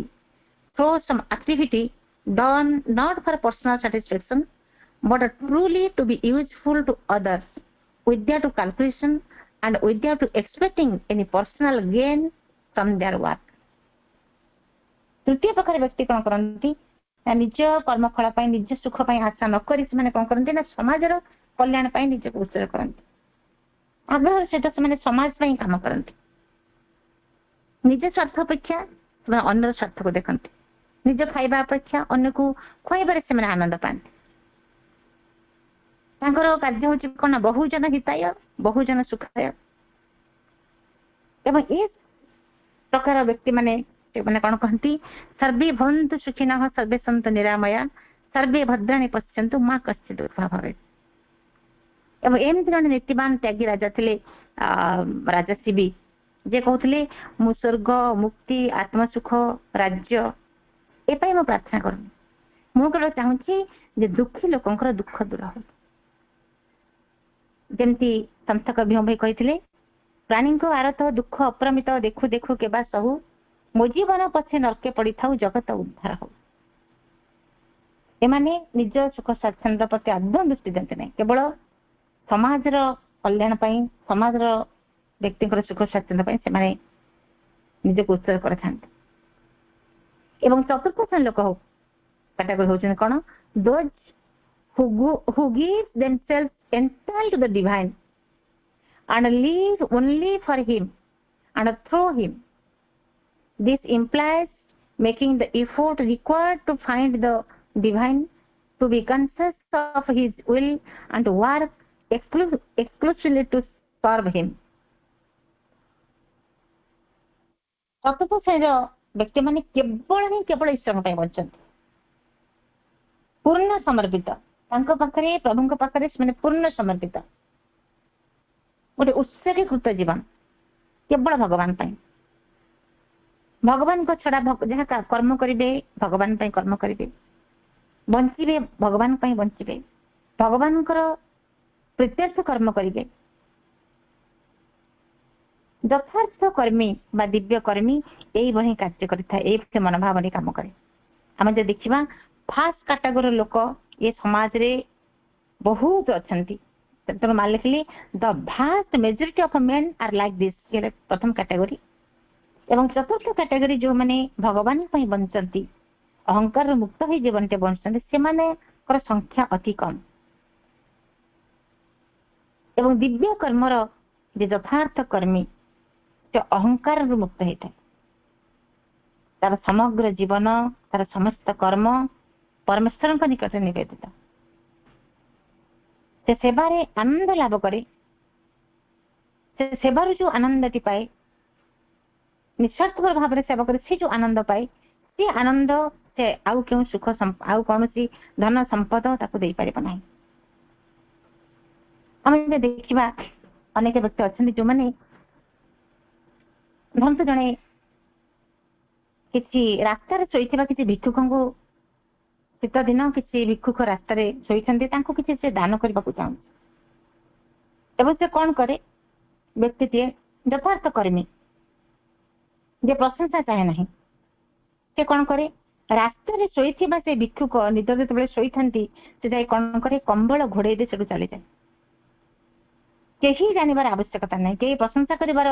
through some activity done not for personal satisfaction but truly to be useful to others without calculation and without expecting any personal gain from their work। ତୃତୀୟ ପ୍ରକାର ବ୍ୟକ୍ତି କଣ କରନ୍ତି ନା ନିଜ କର୍ମଫଳ ପାଇଁ ନିଜ ସୁଖ ପାଇଁ ଆଶା ନ କରି ସେମାନେ କଣ କରନ୍ତି ନା ସମାଜର କଲ୍ୟାଣ ପାଇଁ ନିଜକୁ ଉତ୍ସର୍ଗ କରନ୍ତି। ଆଗ୍ରହର ସହିତ ସେମାନେ ସମାଜ ପାଇଁ କାମ କରନ୍ତି। ନିଜ ସ୍ୱାର୍ଥ ଅପେକ୍ଷା ସେମାନେ ଅନ୍ୟର ସ୍ୱାର୍ଥକୁ ଦେଖନ୍ତି। ନିଜ ଖାଇବା ଅପେକ୍ଷା ଅନ୍ୟକୁ ଖୁଆଇବାରେ ସେମାନେ ଆନନ୍ଦ ପାଆନ୍ତି। ତାଙ୍କର କାର୍ଯ୍ୟ ହେଉଛି କଣ? ବହୁଜନ ହିତାୟ ବହୁଜନ ସୁଖାୟ। ଏବଂ ଏ ପ୍ରକାର ବ୍ୟକ୍ତି ମାନେ କଣ କହନ୍ତି? ସର୍ବେ ଭବନ୍ତୁ ସୁଖିନଃ ସର୍ବେ ସନ୍ତୁ ନିରାମୟା ସର୍ବେ ଭଦ୍ରାଣୀ ପଶ୍ୟନ୍ତୁ ମା କଶ୍ଚିତ୍ ଦୁଃଖ ଭବେତ୍। ଏବଂ ଏମିତି ଜଣେ ନୀତିବାନ ତ୍ୟାଗୀ ରାଜା ଥିଲେ ରାଜା ଶିବି, ଯେ କହୁଥିଲେ ମୁଁ ସ୍ୱର୍ଗ ମୁକ୍ତି ଆତ୍ମସୁଖ ରାଜ୍ୟ ଏ ପାଇଁ ମୁଁ ପ୍ରାର୍ଥନା କରୁନି, ମୁଁ କେବଳ ଚାହୁଁଛି ଯେ ଦୁଃଖୀ ଲୋକଙ୍କର ଦୁଃଖ ଦୂର ହଉ। ଯେମିତି ସନ୍ଥ କବି ଭାଇ କହିଥିଲେ, ପ୍ରାଣୀଙ୍କ ଆରତ ଦୁଃଖ ଅପ୍ରମିତ ଦେଖୁ ଦେଖୁ କେବା ସହୁ ମୋ ଜୀବନ ପଛେ ନର୍କେ ପଡିଥାଉ ଜଗତ ଉଦ୍ଧାର ହଉ। ଏମାନେ ନିଜ ସୁଖ ସ୍ୱାଚ୍ଛନ୍ଦ୍ୟ ପ୍ରତି ଆଦୌ ଦୃଷ୍ଟି ଦିଅନ୍ତି ନାହିଁ, କେବଳ ସମାଜର କଲ୍ୟାଣ ପାଇଁ ସମାଜର ବ୍ୟକ୍ତିଙ୍କର ସୁଖ ସ୍ୱାଚ୍ଛନ୍ଦ୍ୟ ପାଇଁ ସେମାନେ ନିଜକୁ ଉତ୍ସର୍ଗ କରିଥାନ୍ତି। ଏବଂ ଚତୁର୍ଥ ଶ୍ରେଣୀ ଲୋକ କାଟାଗୋରୀ ହଉଛନ୍ତି କଣ? those who give themselves entirely to the divine and live only for him and through him. This implies making the effort required to find the divine, to be conscious of his will and to work exclusively to serve him। ଚତୁର୍ଥ ଶ୍ରେଣୀର ବ୍ୟକ୍ତିମାନେ କେବଳ ଈଶ୍ୱରଙ୍କ ପାଇଁ ବଞ୍ଚନ୍ତି, ପୂର୍ଣ୍ଣ ସମର୍ପିତ। ତାଙ୍କ ପାଖରେ ପ୍ରଭୁଙ୍କ ପାଖରେ ସେମାନେ ପୂର୍ଣ୍ଣ ସମର୍ପିତ, ଗୋଟେ ଉତ୍ସର୍ଗୀକୃତ ଜୀବନ କେବଳ ଭଗବାନ ପାଇଁ। ଭଗବାନଙ୍କ ଛଡା ଯାହା କର୍ମ କରିବେ ଭଗବାନ ପାଇଁ କର୍ମ କରିବେ, ବଞ୍ଚିବେ ଭଗବାନ ପାଇଁ ବଞ୍ଚିବେ, ଭଗବାନଙ୍କର ପ୍ରୀତ୍ୟର୍ଥ କର୍ମ କରିବେ। ଯଥାର୍ଥ କର୍ମୀ ବା ଦିବ୍ୟ କର୍ମୀ ଏଇଭଳି କାର୍ଯ୍ୟ କରିଥାଏ, ଏଇଭଳି ମନୋଭାବରେ କାମ କରେ। ଆମେ ଯଦି ଦେଖିବା ଫାର୍ଷ୍ଟ କାଟାଗୋରୀ ଲୋକ ଏ ସମାଜରେ ବହୁତ ଅଛନ୍ତି। ମା ଲେଖିଲି the vast majority of men are like this, ପ୍ରଥମ କାଟାଗୋରୀ। ଏବଂ ଚତୁର୍ଥ କାଟାଗୋରୀ ଯୋଉମାନେ ଭଗବାନ ପାଇଁ ବଞ୍ଚନ୍ତି, ଅହଙ୍କାରରୁ ମୁକ୍ତ ହୋଇ ଜୀବନଟେ ବଞ୍ଚନ୍ତି, ସେମାନଙ୍କର ସଂଖ୍ୟା ଅତି କମ୍। ଏବଂ ଦିବ୍ୟ କର୍ମର ଯେ ଯଥାର୍ଥ କର୍ମୀ ସେ ଅହଙ୍କାରରୁ ମୁକ୍ତ ହେଇଥାଏ। ତାର ସମଗ୍ର ଜୀବନ ତାର ସମସ୍ତ କର୍ମ ପରମେଶ୍ୱରଙ୍କ ନିକଟରେ ନିବେଦିତ। ସେ ସେବାରେ ଆନନ୍ଦ ଲାଭ କରେ। ସେ ସେବାରୁ ଯୋଉ ଆନନ୍ଦଟି ପାଏ, ନିଃସ୍ୱାର୍ଥପର ଭାବରେ ସେବା କରି ସେ ଯୋଉ ଆନନ୍ଦ ପାଏ, ସେ ଆନନ୍ଦ ସେ ଆଉ କେଉଁ ସୁଖ ଆଉ କୌଣସି ଧନ ସମ୍ପଦ ତାକୁ ଦେଇପାରିବ ନାହିଁ। ଆମେ ଯଦି ଦେଖିବା ଅନେକ ବ୍ୟକ୍ତି ଅଛନ୍ତି ଯୋଉମାନେ ଧରନ୍ତୁ ଜଣେ କିଛି ରାସ୍ତାରେ ଶୋଇଥିବା କିଛି ଭିକ୍ଷୁକଙ୍କୁ, ଶୀତ ଦିନ କିଛି ଭିକ୍ଷୁକ ରାସ୍ତାରେ ଶୋଇଛନ୍ତି, ତାଙ୍କୁ କିଛି ସେ ଦାନ କରିବାକୁ ଚାହୁଁଛି। ଏବଂ ସେ କଣ କରେ? ବ୍ୟକ୍ତିଟିଏ ଯଥାର୍ଥ କର୍ମୀ, ଯେ ପ୍ରଶଂସା ଚାହେଁ ନାହିଁ, ସେ କଣ କରେ? ରାସ୍ତାରେ ଶୋଇଥିବା ସେ ଭିକ୍ଷୁକ ନିଦ ଯେତେବେଳେ ଶୋଇଥାନ୍ତି, ସେ ଯାଇ କଣ କରେ? କମ୍ବଳ ଘୋଡେଇ ଦେଇ ସେଠୁ ଚାଲିଯାଏ। କେହି ଜାଣିବାର ଆବଶ୍ୟକତା ନାହିଁ, କେହି ପ୍ରଶଂସା କରିବାର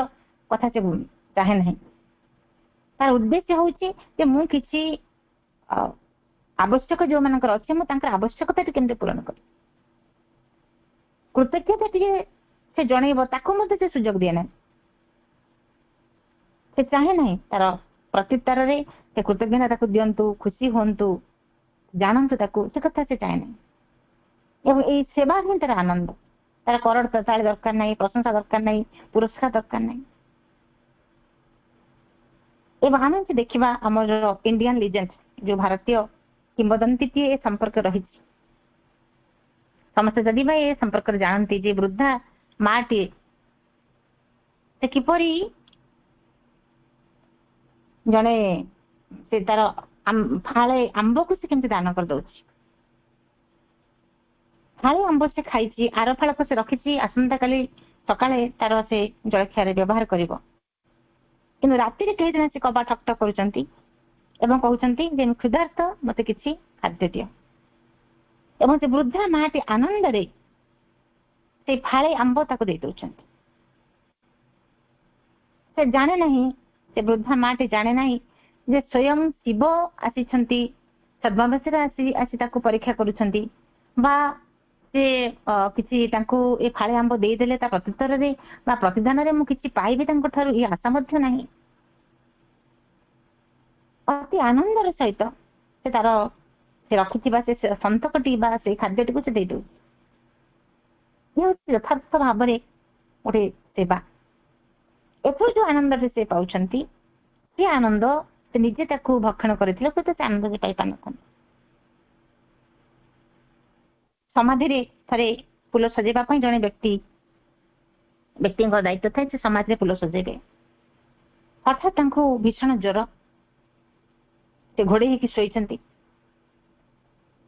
କଥା ସେ ଚାହେଁ ନାହିଁ। ତାର ଉଦ୍ଦେଶ୍ୟ ହଉଛି ଯେ ମୁଁ କିଛି ଆବଶ୍ୟକ ଯୋଉମାନଙ୍କର ଅଛି, ମୁଁ ତାଙ୍କର ଆବଶ୍ୟକତାଟି କେମିତି ପୂରଣ କରେ। କୃତଜ୍ଞତା ଟିକେ ସେ ଜଣେଇବ, ତାକୁ ମଧ୍ୟ ସେ ସୁଯୋଗ ଦିଏ ନାହିଁ। ସେ ଚାହେଁ ନାହିଁ ତାର ପ୍ରତ୍ୟୁତ୍ତରରେ ସେ କୃତଜ୍ଞତା ତାକୁ ଦିଅନ୍ତୁ, ଖୁସି ହୁଅନ୍ତୁ, ଜାଣନ୍ତୁ ତାକୁ, ସେ କଥା ସେ ଚାହେଁ ନାହିଁ। ଏବଂ ଏଇ ସେବା ହିଁ ତାର ଆନନ୍ଦ। ତାର କରଡ଼ ତାଳି ଦରକାର ନାହିଁ, ପ୍ରଶଂସା ଦରକାର ନାହିଁ, ପୁରସ୍କାର ଦରକାର ନାହିଁ। ଏବଂ ଆମେ ଯଦି ଦେଖିବା ଆମର ଇଣ୍ଡିଆନ ଲିଜେଣ୍ଡ, ଯୋଉ ଭାରତୀୟ କିମ୍ବଦନ୍ତୀଟିଏ ଏ ସମ୍ପର୍କରେ ରହିଛି, ସମସ୍ତେ ଯଦି ବା ଏ ସମ୍ପର୍କରେ ଜାଣନ୍ତି ଯେ ବୃଦ୍ଧା ମାଟିଏ ସେ କିପରି ଜଣେ ସେ ତାର ଫାଳେ ଆମ୍ବକୁ ସେ କେମିତି ଦାନ କରିଦଉଛି। ଫାଳେ ଆମ୍ବ ସେ ଖାଇଛି, ଆର ଫାଳକୁ ସେ ରଖିଛି, ଆସନ୍ତାକାଲି ସକାଳେ ତାର ସେ ଜଳଖିଆରେ ବ୍ୟବହାର କରିବ। କିନ୍ତୁ ରାତିରେ କେହି ଜଣେ ସେ କବାଟ ଠକ୍ ଠକ୍ କରୁଛନ୍ତି ଏବଂ କହୁଛନ୍ତି ଯେ ମୁଁ କ୍ଷୁଧାର୍ତ, ମତେ କିଛି ଖାଦ୍ୟ ଦିଅ। ଏବଂ ସେ ବୃଦ୍ଧା ମାଟି ଆନନ୍ଦରେ ସେଇ ଫାଳେ ଆମ୍ବ ତାକୁ ଦେଇ ଦଉଛନ୍ତି। ସେ ଜାଣେ ନାହିଁ, ସେ ବୃଦ୍ଧା ମାଟି ଜାଣେ ନାହିଁ ଯେ ସ୍ୱୟଂ ଶିବ ଆସିଛନ୍ତି, ଛଦ୍ମାବେଶରେ ଆସି ତାକୁ ପରୀକ୍ଷା କରୁଛନ୍ତି, ବା ସେ କିଛି ତାଙ୍କୁ ଏ ଫାଳେ ଆମ୍ବ ଦେଇଦେଲେ ତା ପ୍ରତ୍ୟୁତ୍ତରରେ ବା ପ୍ରତିଦାନରେ ମୁଁ କିଛି ପାଇବି ତାଙ୍କ ଠାରୁ, ଏ ଆଶା ମଧ୍ୟ ନାହିଁ। ଅତି ଆନନ୍ଦର ସହିତ ସେ ତାର ସେ ରଖିଥିବା ସେ ସନ୍ତକଟି ବା ସେଇ ଖାଦ୍ୟଟିକୁ ସେ ଦେଇଦଉଛି। ଇଏ ହେଉଛି ଯଥାର୍ଥ ଭାବରେ ଗୋଟେ ସେବା। ଏଥିରୁ ଯୋଉ ଆନନ୍ଦରେ ସେ ପାଉଛନ୍ତି, ସେ ଆନନ୍ଦ ସେ ନିଜେ ତାକୁ ଭକ୍ଷଣ କରିଥିଲେ ହୁଏତ ସେ ଆନନ୍ଦ ସେ ପାଇପାରିନଥାନ୍ତି। ସମାଧିରେ ଥରେ ଫୁଲ ସଜେଇବା ପାଇଁ ଜଣେ ବ୍ୟକ୍ତିଙ୍କ ଦାୟିତ୍ୱ ଥାଏ, ସେ ସମାଧିରେ ଫୁଲ ସଜେଇବେ। ହଠାତ୍ ତାଙ୍କୁ ଭୀଷଣ ଜ୍ୱର, ସେ ଘୋଡେଇ ହେଇକି ଶୋଇଛନ୍ତି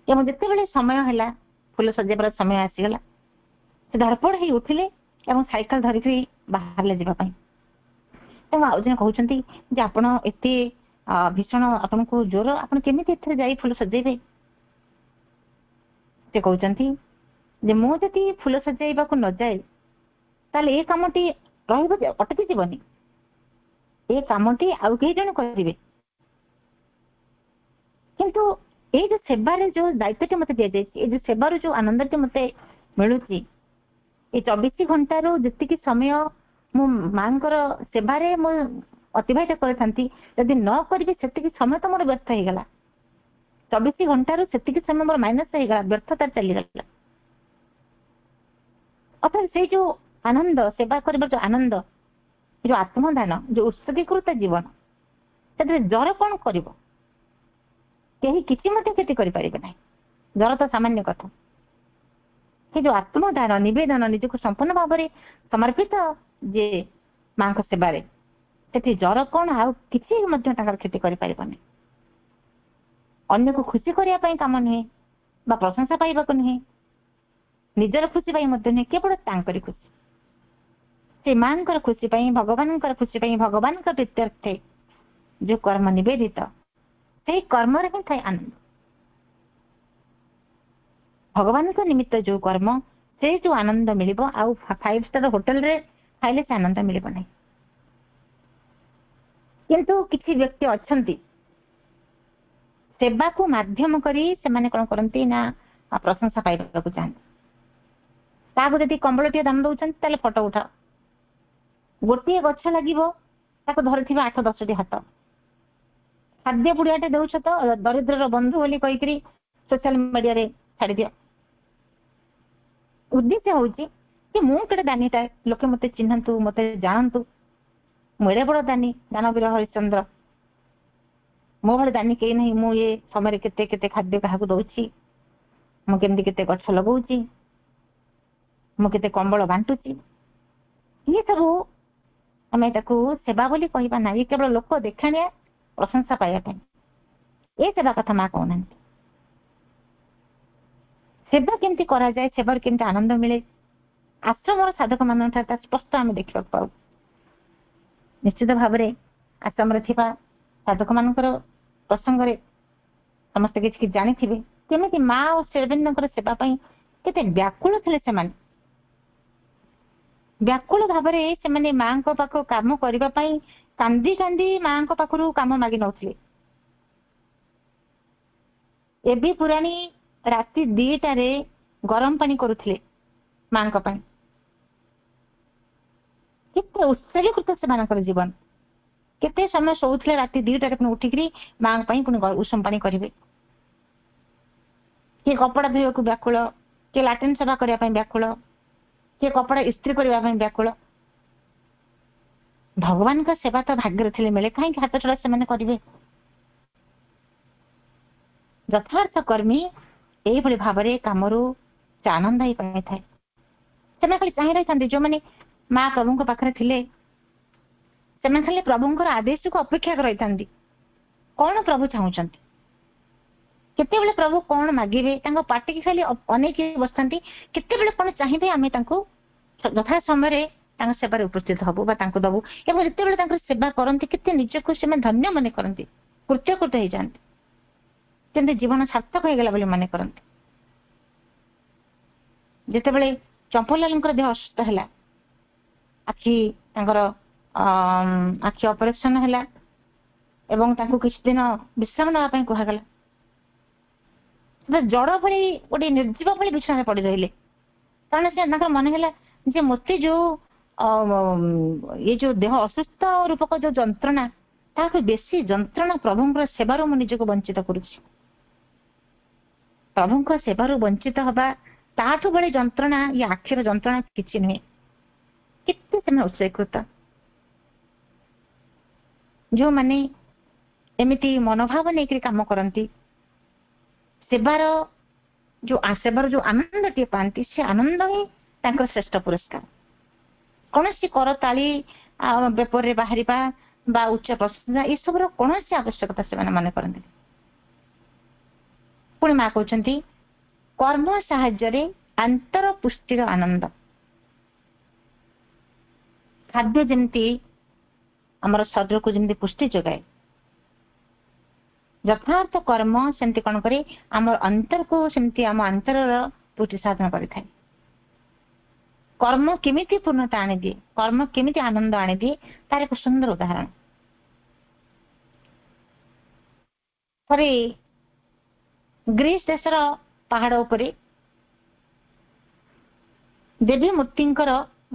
ଏବଂ ଯେତେବେଳେ ସମୟ ହେଲା, ଫୁଲ ସଜେଇବାର ସମୟ ଆସିଗଲା, ସେ ଧଡ଼ପଡ଼ ହେଇ ଉଠିଲେ ଏବଂ ସାଇକେଲ ଧରିକି ବାହାରିଲେ ଯିବା ପାଇଁ। ତେଣୁ ଆଉ ଜଣେ କହୁଛନ୍ତି ଯେ ଆପଣ ଏତେ ଭୀଷଣ, ଆପଣଙ୍କୁ ଜ୍ୱର, ଆପଣ କେମିତି ଏଥିରେ ଯାଇ ଫୁଲ ସଜେଇବେ? ସେ କହୁଛନ୍ତି ଯେ ମୁଁ ଯଦି ଫୁଲ ସଜେଇବାକୁ ନ ଯାଏ ତାହେଲେ ଏ କାମଟି ରହିବ ଯେ ଅଟକି ଯିବନି, ଏ କାମଟି ଆଉ କେହି ଜଣେ କରିବେ। କିନ୍ତୁ ଏଇ ଯୋଉ ସେବାରେ ଯୋଉ ଦାୟିତ୍ୱଟି ମତେ ଦିଆଯାଇଛି, ଏଇ ଯୋଉ ସେବାରୁ ଯୋଉ ଆନନ୍ଦଟି ମତେ ମିଳୁଛି, ଏଇ 24 ଘଣ୍ଟାରୁ ଯେତିକି ସମୟ ମୁଁ ମାଙ୍କର ସେବାରେ ମୁଁ ଅତିବାହିତ କରିଥାନ୍ତି, ଯଦି ନ କରିବି ସେତିକି ସମୟ ତ ମୋର ବ୍ୟର୍ଥ ହେଇଗଲା। 24 ଘଣ୍ଟାରୁ ସେତିକି ସମୟ ମୋର ମାଇନସ୍ ହେଇଗଲା, ବ୍ୟର୍ଥତାରେ ଚାଲିଗଲା। ଅର୍ଥାତ୍ ସେଇ ଯୋଉ ଆନନ୍ଦ, ସେବା କରିବାର ଯୋଉ ଆନନ୍ଦ, ଯୋଉ ଆତ୍ମଦାନ, ଯୋଉ ଉତ୍ସର୍ଗୀକୃତ ଜୀବନ, ସେଥିରେ ଜ୍ୱର କଣ କରିବ? କେହି କିଛି ମଧ୍ୟ କ୍ଷତି କରିପାରିବେ ନାହିଁ। ଜ୍ୱର ତ ସାମାନ୍ୟ କଥା। ସେ ଯୋଉ ଆତ୍ମଦାନ, ନିବେଦନ, ନିଜକୁ ସମ୍ପୂର୍ଣ୍ଣ ଭାବରେ ସମର୍ପିତ ଯେ ମାଙ୍କ ସେବାରେ, ସେଠି ଜ୍ୱର କଣ ଆଉ କିଛି ମଧ୍ୟ ତାଙ୍କର କ୍ଷତି କରିପାରିବନି। ଅନ୍ୟକୁ ଖୁସି କରିବା ପାଇଁ କାମ ନୁହେଁ, ବା ପ୍ରଶଂସା ପାଇବାକୁ ନୁହେଁ, ନିଜର ଖୁସି ପାଇଁ ମଧ୍ୟ ନୁହେଁ, କେବଳ ତାଙ୍କରି ଖୁସି, ସେ ମାଙ୍କର ଖୁସି ପାଇଁ, ଭଗବାନଙ୍କର ଖୁସି ପାଇଁ, ଭଗବାନଙ୍କ ପ୍ରୀତ୍ୟର୍ଥେ ଯୋଉ କର୍ମ ନିବେଦିତ, ସେଇ କର୍ମରେ ହିଁ ଥାଏ ଆନନ୍ଦ। ଭଗବାନଙ୍କ ନିମିତ୍ତ ଯୋଉ କର୍ମ, ସେ ଯୋଉ ଆନନ୍ଦ ମିଳିବ ଆଉ 5 ଷ୍ଟାର ହୋଟେଲରେ ଖାଇଲେ ସେ ଆନନ୍ଦ ମିଳିବ ନାହିଁ। କିନ୍ତୁ କିଛି ବ୍ୟକ୍ତି ଅଛନ୍ତି, ସେବାକୁ ମାଧ୍ୟମ କରି ସେମାନେ କଣ କରନ୍ତି ନା ପ୍ରଶଂସା ପାଇବାକୁ ଚାହାନ୍ତି। ତାହାକୁ ଯଦି କମ୍ବଳଟିଏ ଦାନ ଦଉଛନ୍ତି ତାହେଲେ ଫଟୋ ଉଠାଅ। ଗୋଟିଏ ଗଛ ଲାଗିବ, ତାକୁ ଧରିଥିବା 8-10ଟି ହାତ। ଖାଦ୍ୟ ପୁଡ଼ିଆଟେ ଦଉଛ ତ ଦରିଦ୍ରର ବନ୍ଧୁ ବୋଲି କହିକିରି ସୋସିଆଲ ମିଡିଆରେ ଛାଡ଼ିଦିଅ। ଉଦ୍ଦେଶ୍ୟ ହଉଛି କି ମୁଁ କେତେ ଦାନୀଟା, ଲୋକେ ମତେ ଚିହ୍ନନ୍ତୁ, ମତେ ଜାଣନ୍ତୁ, ମୁଁ ଏଡେ ବଡ ଦାନୀ, ଦାନବୀର ହରିଶ୍ଚନ୍ଦ୍ର, ମୋ ଭଳି ଦାନୀ କେହି ନାହିଁ, ମୁଁ ଏ ସମୟରେ କେତେ କେତେ ଖାଦ୍ୟ କାହାକୁ ଦଉଛି, ମୁଁ କେମିତି କେତେ ଗଛ ଲଗଉଛି, ମୁଁ କେତେ କମ୍ବଳ ବାଣ୍ଟୁଛି। ଇଏ ସବୁ ଆମେ ତାକୁ ସେବା ବୋଲି କହିବା ନାହିଁ, କେବଳ ଲୋକ ଦେଖାଣିଆ, ପ୍ରଶଂସା ପାଇବା ପାଇଁ। ଏ ସେବା କଥା ମା କହୁନାହାନ୍ତି। ସେବା କେମିତି କରାଯାଏ, ସେବାରୁ କେମିତି ଆନନ୍ଦ ମିଳେ, ଆଶ୍ରମର ସାଧକ ମାନଙ୍କ ଠାରେ ତାହା ସ୍ପଷ୍ଟ ଆମେ ଦେଖିବାକୁ ପାଉ। ନିଶ୍ଚିତ ଭାବରେ ଆଶ୍ରମରେ ଥିବା ସାଧକ ମାନଙ୍କର ପ୍ରସଙ୍ଗରେ ସମସ୍ତେ କିଛି କିଛି ଜାଣିଥିବେ, କେମିତି ମା ଓ ଶ୍ରୀଅରବିନ୍ଦଙ୍କର ସେବା ପାଇଁ କେତେ ବ୍ୟାକୁଳ ଥିଲେ ସେମାନେ। ବ୍ୟାକୁଳ ଭାବରେ ସେମାନେ ମାଙ୍କ ପାଖକୁ କାମ କରିବା ପାଇଁ କାନ୍ଦି କାନ୍ଦି ମାଙ୍କ ପାଖରୁ କାମ ମାଗି ନଉଥିଲେ। ଏବେ ପୁରାଣୀ ରାତି 2ଟାରେ ଗରମ ପାଣି କରୁଥିଲେ ମାଙ୍କ ପାଇଁ। କେତେ ଉତ୍ସର୍ଗୀକୃତ ସେମାନଙ୍କର ଜୀବନ। କେତେ ସମୟ ଶୋଉଥିଲେ, ରାତି 2ଟାରେ ପୁଣି ଉଠିକିରି ମାଙ୍କ ପାଇଁ ପୁଣି ଉଷୁମ ପାଣି କରିବେ। କିଏ କପଡା ଧୋଇବାକୁ ବ୍ୟାକୁଳ, କିଏ ଲାଟ୍ରିନ୍ ସେବା କରିବା ପାଇଁ ବ୍ୟାକୁଳ, କିଏ କପଡା ଇସ୍ତ୍ରୀ କରିବା ପାଇଁ ବ୍ୟାକୁଳ। ଭଗବାନଙ୍କ ସେବା ତ ଭାଗ୍ୟରେ ଥିଲେ ମିଳେ, କାହିଁକି ହାତ ଛଡା ସେମାନେ କରିବେ? ଯଥାର୍ଥ କର୍ମୀ ଏଇଭଳି ଭାବରେ କାମରୁ ସେ ଆନନ୍ଦ ହିଁ ପାଇଥାଏ। ସେମାନେ ଖାଲି ଚାହିଁ ରହିଥାନ୍ତି, ଯୋଉମାନେ ମା ପ୍ରଭୁଙ୍କ ପାଖରେ ଥିଲେ ସେମାନେ ଖାଲି ପ୍ରଭୁଙ୍କର ଆଦେଶକୁ ଅପେକ୍ଷା କରି ରହିଥାନ୍ତି, କଣ ପ୍ରଭୁ ଚାହୁଁଛନ୍ତି, କେତେବେଳେ ପ୍ରଭୁ କଣ ମାଗିବେ ତାଙ୍କ ପାଟିକି ଖାଲି ଅନେଇକି ବସିଥାନ୍ତି, କେତେବେଳେ କଣ ଚାହିଁବେ ଆମେ ତାଙ୍କୁ ଯଥା ସମୟରେ ତାଙ୍କ ସେବାରେ ଉପସ୍ଥିତ ହବୁ ବା ତାଙ୍କୁ ଦବୁ। ଏବଂ ଯେତେବେଳେ ତାଙ୍କର ସେବା କରନ୍ତି କେତେ ନିଜକୁ ସେମାନେ ଧନ୍ୟ ମନେ କରନ୍ତି, କୃତ୍ୟକୃତ ହେଇଯାଆନ୍ତି, ଯେମିତି ଜୀବନ ସାର୍ଥକ ହେଇଗଲା ବୋଲି ମନେ କରନ୍ତି। ଯେତେବେଳେ ଚମ୍ପଲାଲଙ୍କର ଦେହ ଅସୁସ୍ଥ ହେଲା, ଆଖି ତାଙ୍କର ଆଖି ଅପରେସନ ହେଲା ଏବଂ ତାଙ୍କୁ କିଛି ଦିନ ବିଶ୍ରାମ ନେବା ପାଇଁ କୁହାଗଲା, ଜଡ ଭଳି ଗୋଟେ ନିର୍ଜୀବ ଭଳି ବିଛଣାରେ ପଡି ରହିଲେ। କାରଣ ସେ ତାଙ୍କର ମନେ ହେଲା ଯେ ମୋତେ ଯୋଉ ଏ ଯୋଉ ଦେହ ଅସୁସ୍ଥ ରୂପକ ଯୋଉ ଯନ୍ତ୍ରଣା, ତାହାଠୁ ବେଶୀ ଯନ୍ତ୍ରଣା ପ୍ରଭୁଙ୍କର ସେବାରୁ ମୁଁ ନିଜକୁ ବଞ୍ଚିତ କରୁଛି। ପ୍ରଭୁଙ୍କ ସେବାରୁ ବଞ୍ଚିତ ହବା ତାଠୁ ବଳି ଯନ୍ତ୍ରଣା, ଏ ଆଖିର ଯନ୍ତ୍ରଣା କିଛି ନୁହେଁ। କେତେ ସେମାନେ ଉତ୍ସକୃତ, ଯୋଉମାନେ ଏମିତି ମନୋଭାବ ନେଇକରି କାମ କରନ୍ତି, ସେବାର ଯୋଉ ଆନନ୍ଦଟିଏ ପାଆନ୍ତି, ସେ ଆନନ୍ଦ ହିଁ ତାଙ୍କର ଶ୍ରେଷ୍ଠ ପୁରସ୍କାର। କୌଣସି କରତାଳି ପେପରରେ ବାହାରିବା ବା ଉଚ୍ଚ ପ୍ରଶଂସା ଏସବୁର କୌଣସି ଆବଶ୍ୟକତା ସେମାନେ ମନେ କରନ୍ତି। ପୁଣି ମା କହୁଛନ୍ତି କର୍ମ ସାହାଯ୍ୟରେ ଆନ୍ତର ପୁଷ୍ଟିର ଆନନ୍ଦ। ଖାଦ୍ୟ ଯେମିତି ଆମର ଶରୀରକୁ ଯେମିତି ପୁଷ୍ଟି ଯୋଗାଏ, ଯଥାର୍ଥ କର୍ମ ସେମିତି କଣ କରେ, ଆମର ଅନ୍ତରକୁ ସେମିତି ଆମ ଅନ୍ତରର ପୁଷ୍ଟି ସାଧନ କରିଥାଏ। କର୍ମ କେମିତି ପୂର୍ଣ୍ଣତା ଆଣିଦିଏ, କର୍ମ କେମିତି ଆନନ୍ଦ ଆଣିଦିଏ, ତାର ଏକ ସୁନ୍ଦର ଉଦାହରଣ। ଥରେ ଗ୍ରୀସ ଦେଶର ପାହାଡ ଉପରେ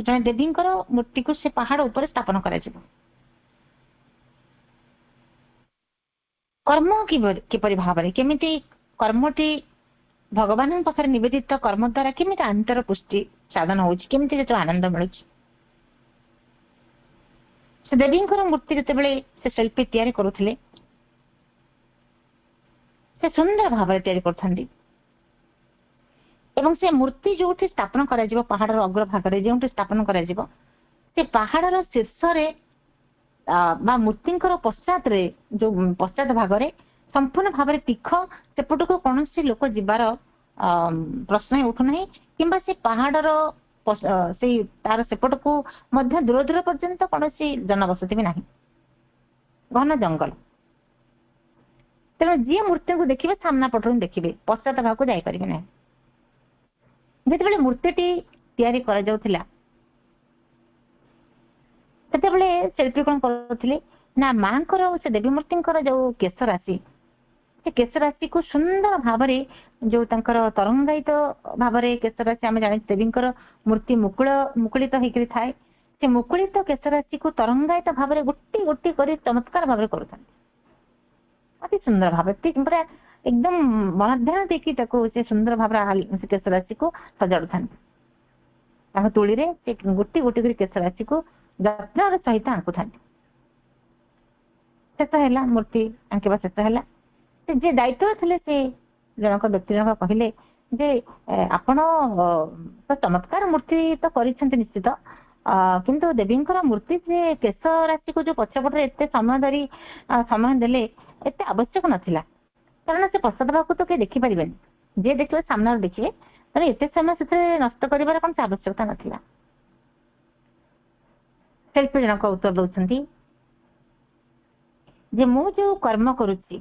ଜଣେ ଦେବୀଙ୍କର ମୂର୍ତ୍ତିକୁ ସେ ପାହାଡ ଉପରେ ସ୍ଥାପନ କରାଯିବ। କର୍ମ କିପରି ଭାବରେ, କେମିତି କର୍ମଟି ଭଗବାନଙ୍କ ପାଖରେ ନିବେଦିତ କର୍ମ ଦ୍ୱାରା କେମିତି ଅନ୍ତର ପୁଷ୍ଟି ସାଧନ ହଉଛି, କେମିତି ଯେତେବେଳେ ଆନନ୍ଦ ମିଳୁଛି। ସେ ଦେବୀଙ୍କର ମୂର୍ତ୍ତି ଯେତେବେଳେ ସେ ଶିଳ୍ପୀ ତିଆରି କରୁଥିଲେ, ସେ ସୁନ୍ଦର ଭାବରେ ତିଆରି କରୁଥାନ୍ତି ଏବଂ ସେ ମୂର୍ତ୍ତି ଯୋଉଠି ସ୍ଥାପନ କରାଯିବ, ପାହାଡର ଅଗ୍ରଭାଗରେ ଯେଉଁଠି ସ୍ଥାପନ କରାଯିବ, ସେ ପାହାଡର ଶୀର୍ଷରେ ବା ମୂର୍ତ୍ତିଙ୍କର ପଶ୍ଚାତରେ ଯୋଉ ପଶ୍ଚାତ ଭାଗରେ ସମ୍ପୂର୍ଣ୍ଣ ଭାବରେ ତୀଖ, ସେପଟକୁ କୌଣସି ଲୋକ ଯିବାର ପ୍ରଶ୍ନ ହିଁ ଉଠୁନାହିଁ, କିମ୍ବା ସେ ପାହାଡର ସେଇ ତାର ସେପଟକୁ ମଧ୍ୟ ଦୂର ଦୂର ପର୍ଯ୍ୟନ୍ତ କୌଣସି ଜନବସତି ବି ନାହିଁ, ଘନ ଜଙ୍ଗଲ। ତେଣୁ ଯିଏ ମୂର୍ତ୍ତିକୁ ଦେଖିବେ ସାମ୍ନା ପଟରୁ ଦେଖିବେ, ପଶ୍ଚାତ ଭାଗକୁ ଯାଇପାରିବେ ନାହିଁ। ଯେତେବେଳେ ମୂର୍ତ୍ତିଟି ତିଆରି କରାଯାଉଥିଲା, ସେତେବେଳେ ଶିଳ୍ପୀ କଣ କରୁଥିଲେ ନା, ମାଙ୍କର ସେ ଦେବୀ ମୂର୍ତ୍ତିଙ୍କର ଯୋଉ କେଶ ରାଶି, ସେ କେଶ ରାଶିକୁ ସୁନ୍ଦର ଭାବରେ, ଯୋଉ ତାଙ୍କର ତରଙ୍ଗାୟିତ ଭାବରେ କେଶ ରାଶି, ଆମେ ଜାଣିଛୁ ଦେବୀଙ୍କର ମୂର୍ତ୍ତି ମୁକୁଳିତ ହେଇକରି ଥାଏ, ସେ ମୁକୁଳିତ କେଶ ରାଶିକୁ ତରଙ୍ଗାୟିତ ଭାବରେ ଗୋଟି ଗୋଟି କରି ଚମତ୍କାର ଭାବରେ କରୁଥାନ୍ତି, ଅତି ସୁନ୍ଦର ଭାବରେ, ପୁରା ଏକଦମ ମନଧ୍ୟାନ ଦେଇକି ତାକୁ ସେ ସୁନ୍ଦର ଭାବରେ ସେ କେଶ ରାଶିକୁ ସଜାଡୁଥାନ୍ତି। ତାଙ୍କ ତୁଳିରେ ସେ ଗୋଟି ଗୋଟି କରି କେଶ ରାଶିକୁ ଯତ୍ନର ସହିତ ଆଙ୍କୁଥାନ୍ତି। ଶେଷ ହେଲା, ମୂର୍ତ୍ତି ଆଙ୍କିବା ଶେଷ ହେଲା। ସେ ଯିଏ ଦାୟିତ୍ୱ ଥିଲେ, ସେ ଜଣକ ବ୍ୟକ୍ତି ଜଣକ କହିଲେ ଯେ ଆପଣ ତ ଚମତ୍କାର ମୂର୍ତ୍ତି ତ କରିଛନ୍ତି ନିଶ୍ଚିତ, କିନ୍ତୁ ଦେବୀଙ୍କର ମୂର୍ତ୍ତି ସେ କେଶ ରାଶିକୁ ଯୋଉ ପଛପଟରେ ଏତେ ସମୟ ଧରି ସମୟ ଦେଲେ, ଏତେ ଆବଶ୍ୟକ ନଥିଲା। କାରଣ ସେ ପଶ୍ଚାତ ଭାଗକୁ ତ କେହି ଦେଖିପାରିବେନି, ଯିଏ ଦେଖିବେ ସାମ୍ନାରେ ଦେଖିବେ, ତେଣୁ ଏତେ ସମୟ ସେଥିରେ ନଷ୍ଟ କରିବାର କୌଣସି ଆବଶ୍ୟକତା ନଥିଲା। ଶିଳ୍ପୀ ଜଣକ ଉତ୍ତର ଦଉଛନ୍ତି ଯେ ମୁଁ ଯୋଉ କର୍ମ କରୁଛି,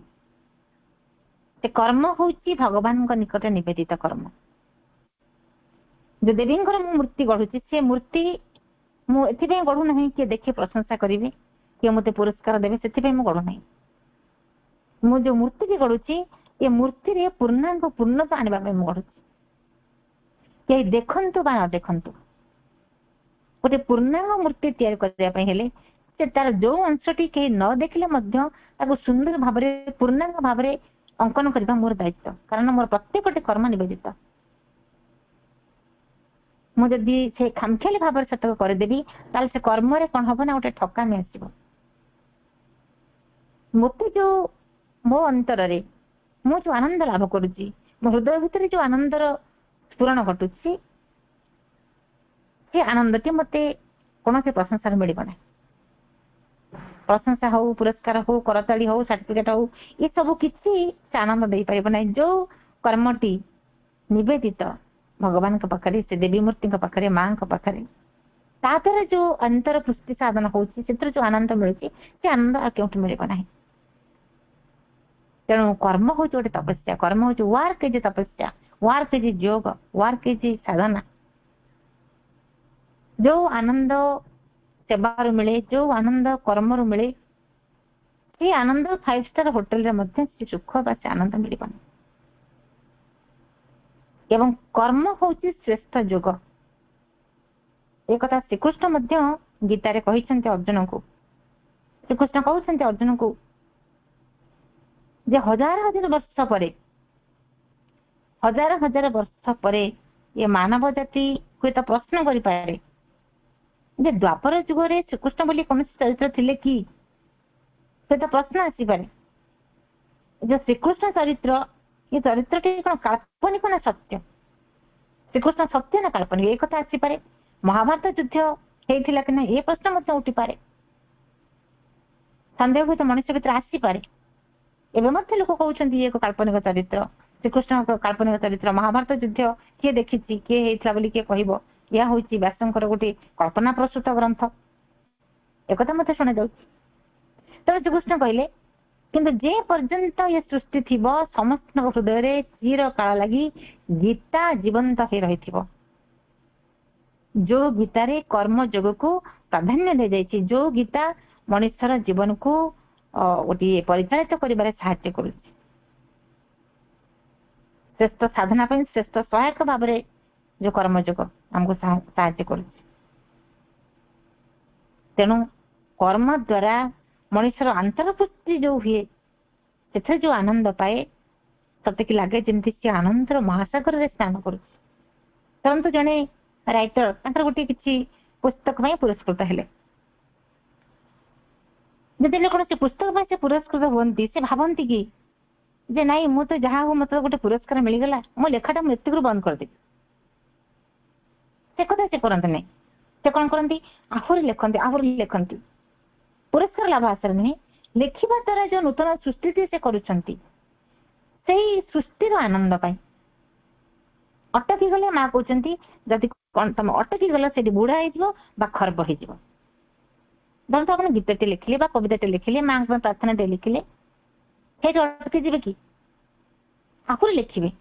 ସେ କର୍ମ ହଉଛି ଭଗବାନଙ୍କ ନିକଟରେ ନିବେଦିତ କର୍ମ। ଯୋଉ ଦେବୀଙ୍କର ମୁଁ ମୂର୍ତ୍ତି ଗଢୁଛି, ସେ ମୂର୍ତ୍ତି ମୁଁ ଏଥିପାଇଁ ଗଢୁନାହିଁ କିଏ ଦେଖି ପ୍ରଶଂସା କରିବେ, କିଏ ମତେ ପୁରସ୍କାର ଦେବେ, ସେଥିପାଇଁ ମୁଁ ଗଢୁନାହିଁ। ମୁଁ ଯୋଉ ମୂର୍ତ୍ତିଟି ଗଢୁଛି, ଏ ମୂର୍ତ୍ତିରେ ପୂର୍ଣ୍ଣତା ଆଣିବା ପାଇଁ ମୁଁ ଗଢୁଛି। କେହି ଦେଖନ୍ତୁ ବା ନ ଦେଖନ୍ତୁ, ଗୋଟେ ପୂର୍ଣ୍ଣାଙ୍ଗ ମୂର୍ତ୍ତି ତିଆରି କରିବା ପାଇଁ ହେଲେ ସେ ତାର ଯୋଉ ଅଂଶଟି କେହି ନ ଦେଖିଲେ ମଧ୍ୟ ତାକୁ ସୁନ୍ଦର ଭାବରେ ପୂର୍ଣ୍ଣାଙ୍ଗ ଭାବରେ ଅଙ୍କନ କରିବା ମୋର ଦାୟିତ୍ୱ, କାରଣ ମୋର ପ୍ରତ୍ୟେକଟି କର୍ମ ନିବେଦିତ। ମୁଁ ଯଦି ସେ ଖାମଖିଆଲି ଭାବରେ ସେତକ କରିଦେବି, ତାହେଲେ ସେ କର୍ମରେ କଣ ହବ ନା, ଗୋଟେ ଠକାମି ଆସିବ। ମୋତେ ଯୋଉ ମୋ ଅନ୍ତରରେ ମୁଁ ଯୋଉ ଆନନ୍ଦ ଲାଭ କରୁଛି, ମୋ ହୃଦୟ ଭିତରେ ଯୋଉ ଆନନ୍ଦର ସ୍ଫୁରଣ ଘଟୁଛି, ସେ ଆନନ୍ଦଟି ମତେ କୌଣସି ପ୍ରଶଂସାରେ ମିଳିବ ନାହିଁ। प्रशंसा हो, पुरस्कार हो, करताली हो, सर्टिफिकेट हो, ये सब किसी से आनंद दे पारिब ना। जो कर्मटी निवेदित भगवान पाखे, से देवी मूर्ति पाखे, माँ पाखे, ताद्वारा जो अंतर पुष्टि साधन होची, जो आनंद मिलुची, से आनंद आ केउठी मिलिब नाही। तेणु कर्म हूँ गोटे तपस्या, कर्म हूँ वर्क इज तपस्या, वर्क इज योग, वर्क इज साधना। जो आनंद सेवारू मिले, जो आनंद कर्मरू मिले, से आनंद 5 स्टार होटेल से सुख बा से आनंद मिल पाए। एवं कर्म हूँ श्रेष्ठ योग। एक कथा श्रीकृष्ण गीतारे कहते अर्जुन को, श्रीकृष्ण कहते अर्जुन को जे हजार हजार वर्ष पर, हजार हजार वर्ष पर ये मानव जाति हुए प्रश्न करें जे द्वापर जुगे श्रीकृष्ण बोली कौन चरित्र थिले कि, से प्रश्न आसीपे। जो श्रीकृष्ण चरित्र, ये चरित्र टी कौन काल्पनिक ना सत्य? श्रीकृष्ण सत्य ना काल्पनिक? एक कथा आसीपे। महाभारत युद्ध होता कि ना, ये प्रश्न उठी पारे। संदेह हुए मनुष्य भीतर आसीपे। एवं लोक कहते ये एक काल्पनिक चरित्र, श्रीकृष्ण काल्पनिक चरित्र। महाभारत युद्ध किए देखी, किए होता बोली किए कह, यह हूँ व्यासंकर गोटे कल्पना प्रस्तुत ग्रंथ। एक मत शुणा जाऊँ। तेणु श्रीकृष्ण कहले किंतु जे पर्यंत ये सृष्टि थी समस्त हृदय चिर काल लगी गीता जीवंत हो रही। जो गीतारे कर्म योग को प्राधान्य दे जाइए, जो गीता मनुष्यर जीवन को गोटे परिचालित कर साहाय्य कर, श्रेष्ठ साधना श्रेष्ठ सहायक भाव में जो कर्मयोग आमको साहाय्य कर। तेणु कर्म द्वारा मनुष्यर अंतर्पुष्टि जो हुए, से जो आनंद पाए, सतकी लगे जमी सी आनंदर महासागर में स्नान कर। परंतु जड़े राइटर गोटे किसी पुस्तक पुरस्कृत हेले, जब कौन से पुस्तक से पुरस्कृत हमें से भावती कि जे नाई मु तो जहाँ मत गोटे पुरस्कार मिलगला, मो लेखाटा मुझे बंद करदेवी, से कथा से करते नहीं। से कौन करती आहरी लिखती, आहरी लिखती, पुरस्कार लाभ आशा नुहे, लिखा द्वारा जो नूतन सृष्टि से करुँच, सृष्टिर आनंद पाई अटकी गले। माँ कहते जदि तुम अटकी गल से बुढ़ा हो खर्ब हो। धरत आप गीतटे लिखिले, कविताटे लिखिले, माँ प्रार्थनाटे लिखिले, हे अटकी जी कि आहरी लिखे।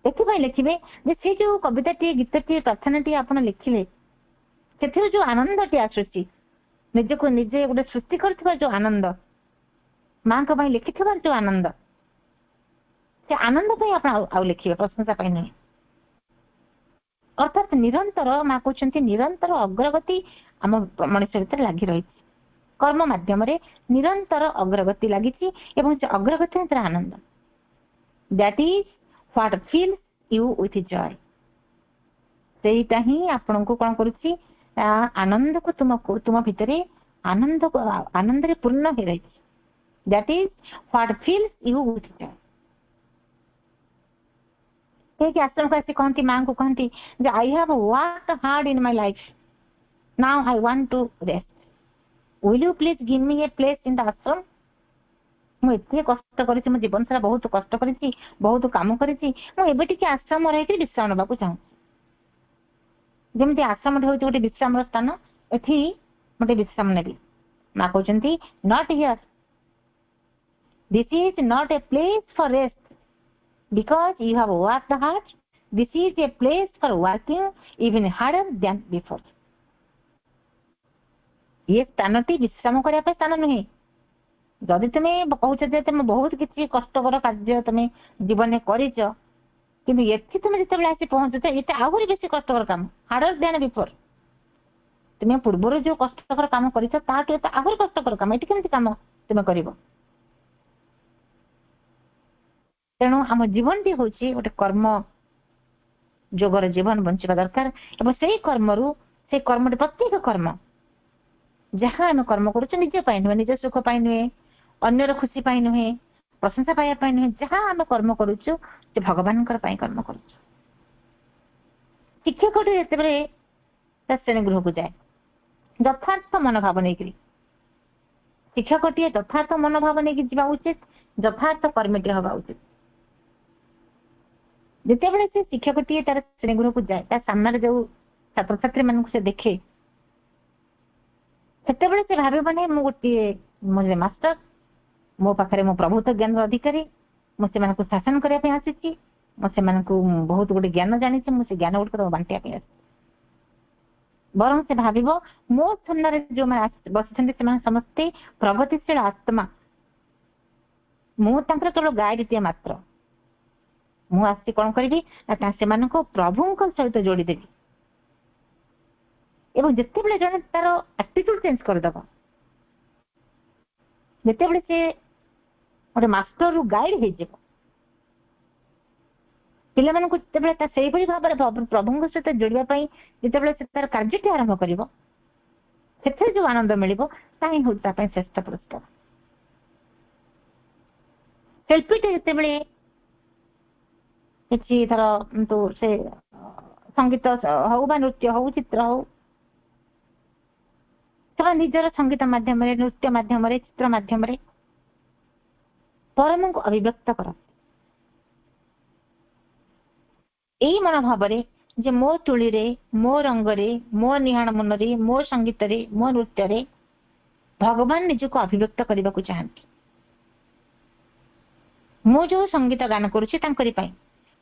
एथपाई लिखे से जो कविताटी, गीतटी, प्रार्थनाटी आप लिखिले, से जो आनंदटी आसूची, निज को निजे गोटे सृष्टि कर जो आनंद, माँ लिखि जो आनंद, से आनंद आप लिखे, प्रशंसा नुहे। अर्थात निरंतर माँ कहते निरंतर अग्रगति आम मनुष्य भीतर लगी रही, कर्म माध्यम निरंतर अग्रगति लगी, अग्रगति आनंद। That is what feels you with joy. सेटा ही आपण को कौन करुच्ची, आनंद को तुम भितर आनंद रे पूर्ण हो रही। That is what feels you with joy. कहीं आश्रम को आसी कहती, माँ को कहती I have worked hard in my life, now I want to rest, will you please give me a place in the ashram. मुझे कष्ट कर मो जीवन सारा बहुत कष्ट करी, बहुत कम करी, मुझे आश्रम रही विश्राम नाक चाहूँ। जमी आश्रम हूँ गोटे विश्राम स्थान, एटी गोटे विश्राम नेबी। माँ कहते not here, this is not a place for rest because you have worked hard. This is a place for working even harder than before. ये स्थानटी विश्राम करने स्थान नुहे। जदि तुम्हें कहते तुम बहुत किसी कष्टकर कार्य तुम जीवन में कर, तुम्हें जिते आसी पहुंचुच ये आहरी बेसी कष्टकर काम, हार्डर देन बिफोर। तुम्हें पूर्वर जो कष्टकर काम कर आहरी कष्टकर काम, ये केमती काम तुम्हें कर। तेणु आम जीवन टी हूँ गोटे कर्म जोगर जीवन बंचा दरकार। से कर्म से कर्म प्रत्येक कर्म जहाँ आम कर्म करुँ निज नुहे, निज सुख नुहे, अन्यर खुशी नुहे, प्रशंसा पाइबा नुहे, जहाँ आम कर्म करुँ भगवान कर्म करुँ। शिक्षक जिते श्रेणी गृह को जाए यथार्थ मनोभाव नहीं, ଶିକ୍ଷକଟିଏ ଯଥାର୍ଥ ମନୋଭାବ ନେଇକି ଯିବା ଉଚିତ, ଯଥାର୍ଥ କର୍ମୀଟିଏ ହେବା ଉଚିତ। ଯେତେବେଳେ ସେ ଶିକ୍ଷକଟିଏ ତାର ଶ୍ରେଣୀଗୃହକୁ ଯାଏ, ତା ସାମ୍ନାରେ ଯୋଉ ଛାତ୍ରଛାତ୍ରୀ ମାନଙ୍କୁ ସେ ଦେଖେ, ସେତେବେଳେ ସେ ଭାବିବ ନାହିଁ ମୁଁ ଗୋଟିଏ ମାଷ୍ଟର, ମୋ ପାଖରେ ମୋ ପ୍ରଭୁତ୍ୱ ଜ୍ଞାନର ଅଧିକାରୀ, ମୁଁ ସେମାନଙ୍କୁ ଶାସନ କରିବା ପାଇଁ ଆସିଛି, ମୁଁ ସେମାନଙ୍କୁ ବହୁତ ଗୋଟେ ଜ୍ଞାନ ଜାଣିଛି, ମୁଁ ସେ ଜ୍ଞାନ ଗୁଡ଼ିକ ବାଣ୍ଟିବା ପାଇଁ ଆସିଛି। ବରଂ ସେ ଭାବିବ ମୋ ସାମ୍ନାରେ ଯୋଉମାନେ ବସିଛନ୍ତି ସେମାନେ ସମସ୍ତେ ପ୍ରଗତିଶୀଳ ଆତ୍ମା, ମୁଁ ତାଙ୍କର କେବଳ ଗାଇଡଟିଏ ମାତ୍ର। ମୁଁ ଆସି କଣ କରିବି ନା ସେମାନଙ୍କୁ ପ୍ରଭୁଙ୍କ ସହିତ ଯୋଡ଼ିଦେବି। ଏବଂ ଯେତେବେଳେ ଜଣେ ତାର ଆଟିଟ୍ୟୁଡ ଚେଞ୍ଜ କରିଦେବ, ଯେତେବେଳେ ସେ ଗୋଟେ ମାଷ୍ଟରରୁ ଗାଇଡ ହେଇଯିବ, ପିଲାମାନଙ୍କୁ ଯେତେବେଳେ ତା ସେଇଭଳି ଭାବରେ ପ୍ରଭୁଙ୍କ ସହିତ ଯୋଡ଼ିବା ପାଇଁ ଯେତେବେଳେ ସେ ତାର କାର୍ଯ୍ୟଟି ଆରମ୍ଭ କରିବ, ସେଥିରେ ଯୋଉ ଆନନ୍ଦ ମିଳିବ ତାହା ହିଁ ହଉଛି ତା ପାଇଁ ଶ୍ରେଷ୍ଠ ପୁରସ୍କାର। ଶିଳ୍ପୀଟେ ଯେତେବେଳେ କିଛି ଧର ସେ ସଙ୍ଗୀତ ହଉ ବା ନୃତ୍ୟ ହଉ, ଚିତ୍ର ହଉ, ସେମାନେ ନିଜର ସଙ୍ଗୀତ ମାଧ୍ୟମରେ, ନୃତ୍ୟ ମାଧ୍ୟମରେ, ଚିତ୍ର ମାଧ୍ୟମରେ ପରମଙ୍କୁ ଅଭିବ୍ୟକ୍ତ କରନ୍ତି। ଏଇ ମନୋଭାବରେ ଯେ ମୋ ତୁଳିରେ, ମୋ ରଙ୍ଗରେ, ମୋ ନିହାଣ ମନରେ, ମୋ ସଙ୍ଗୀତରେ, ମୋ ନୃତ୍ୟରେ ଭଗବାନ ନିଜକୁ ଅଭିବ୍ୟକ୍ତ କରିବାକୁ ଚାହାନ୍ତି। ମୁଁ ଯୋଉ ସଙ୍ଗୀତ ଗାନ କରୁଛି ତାଙ୍କରି ପାଇଁ,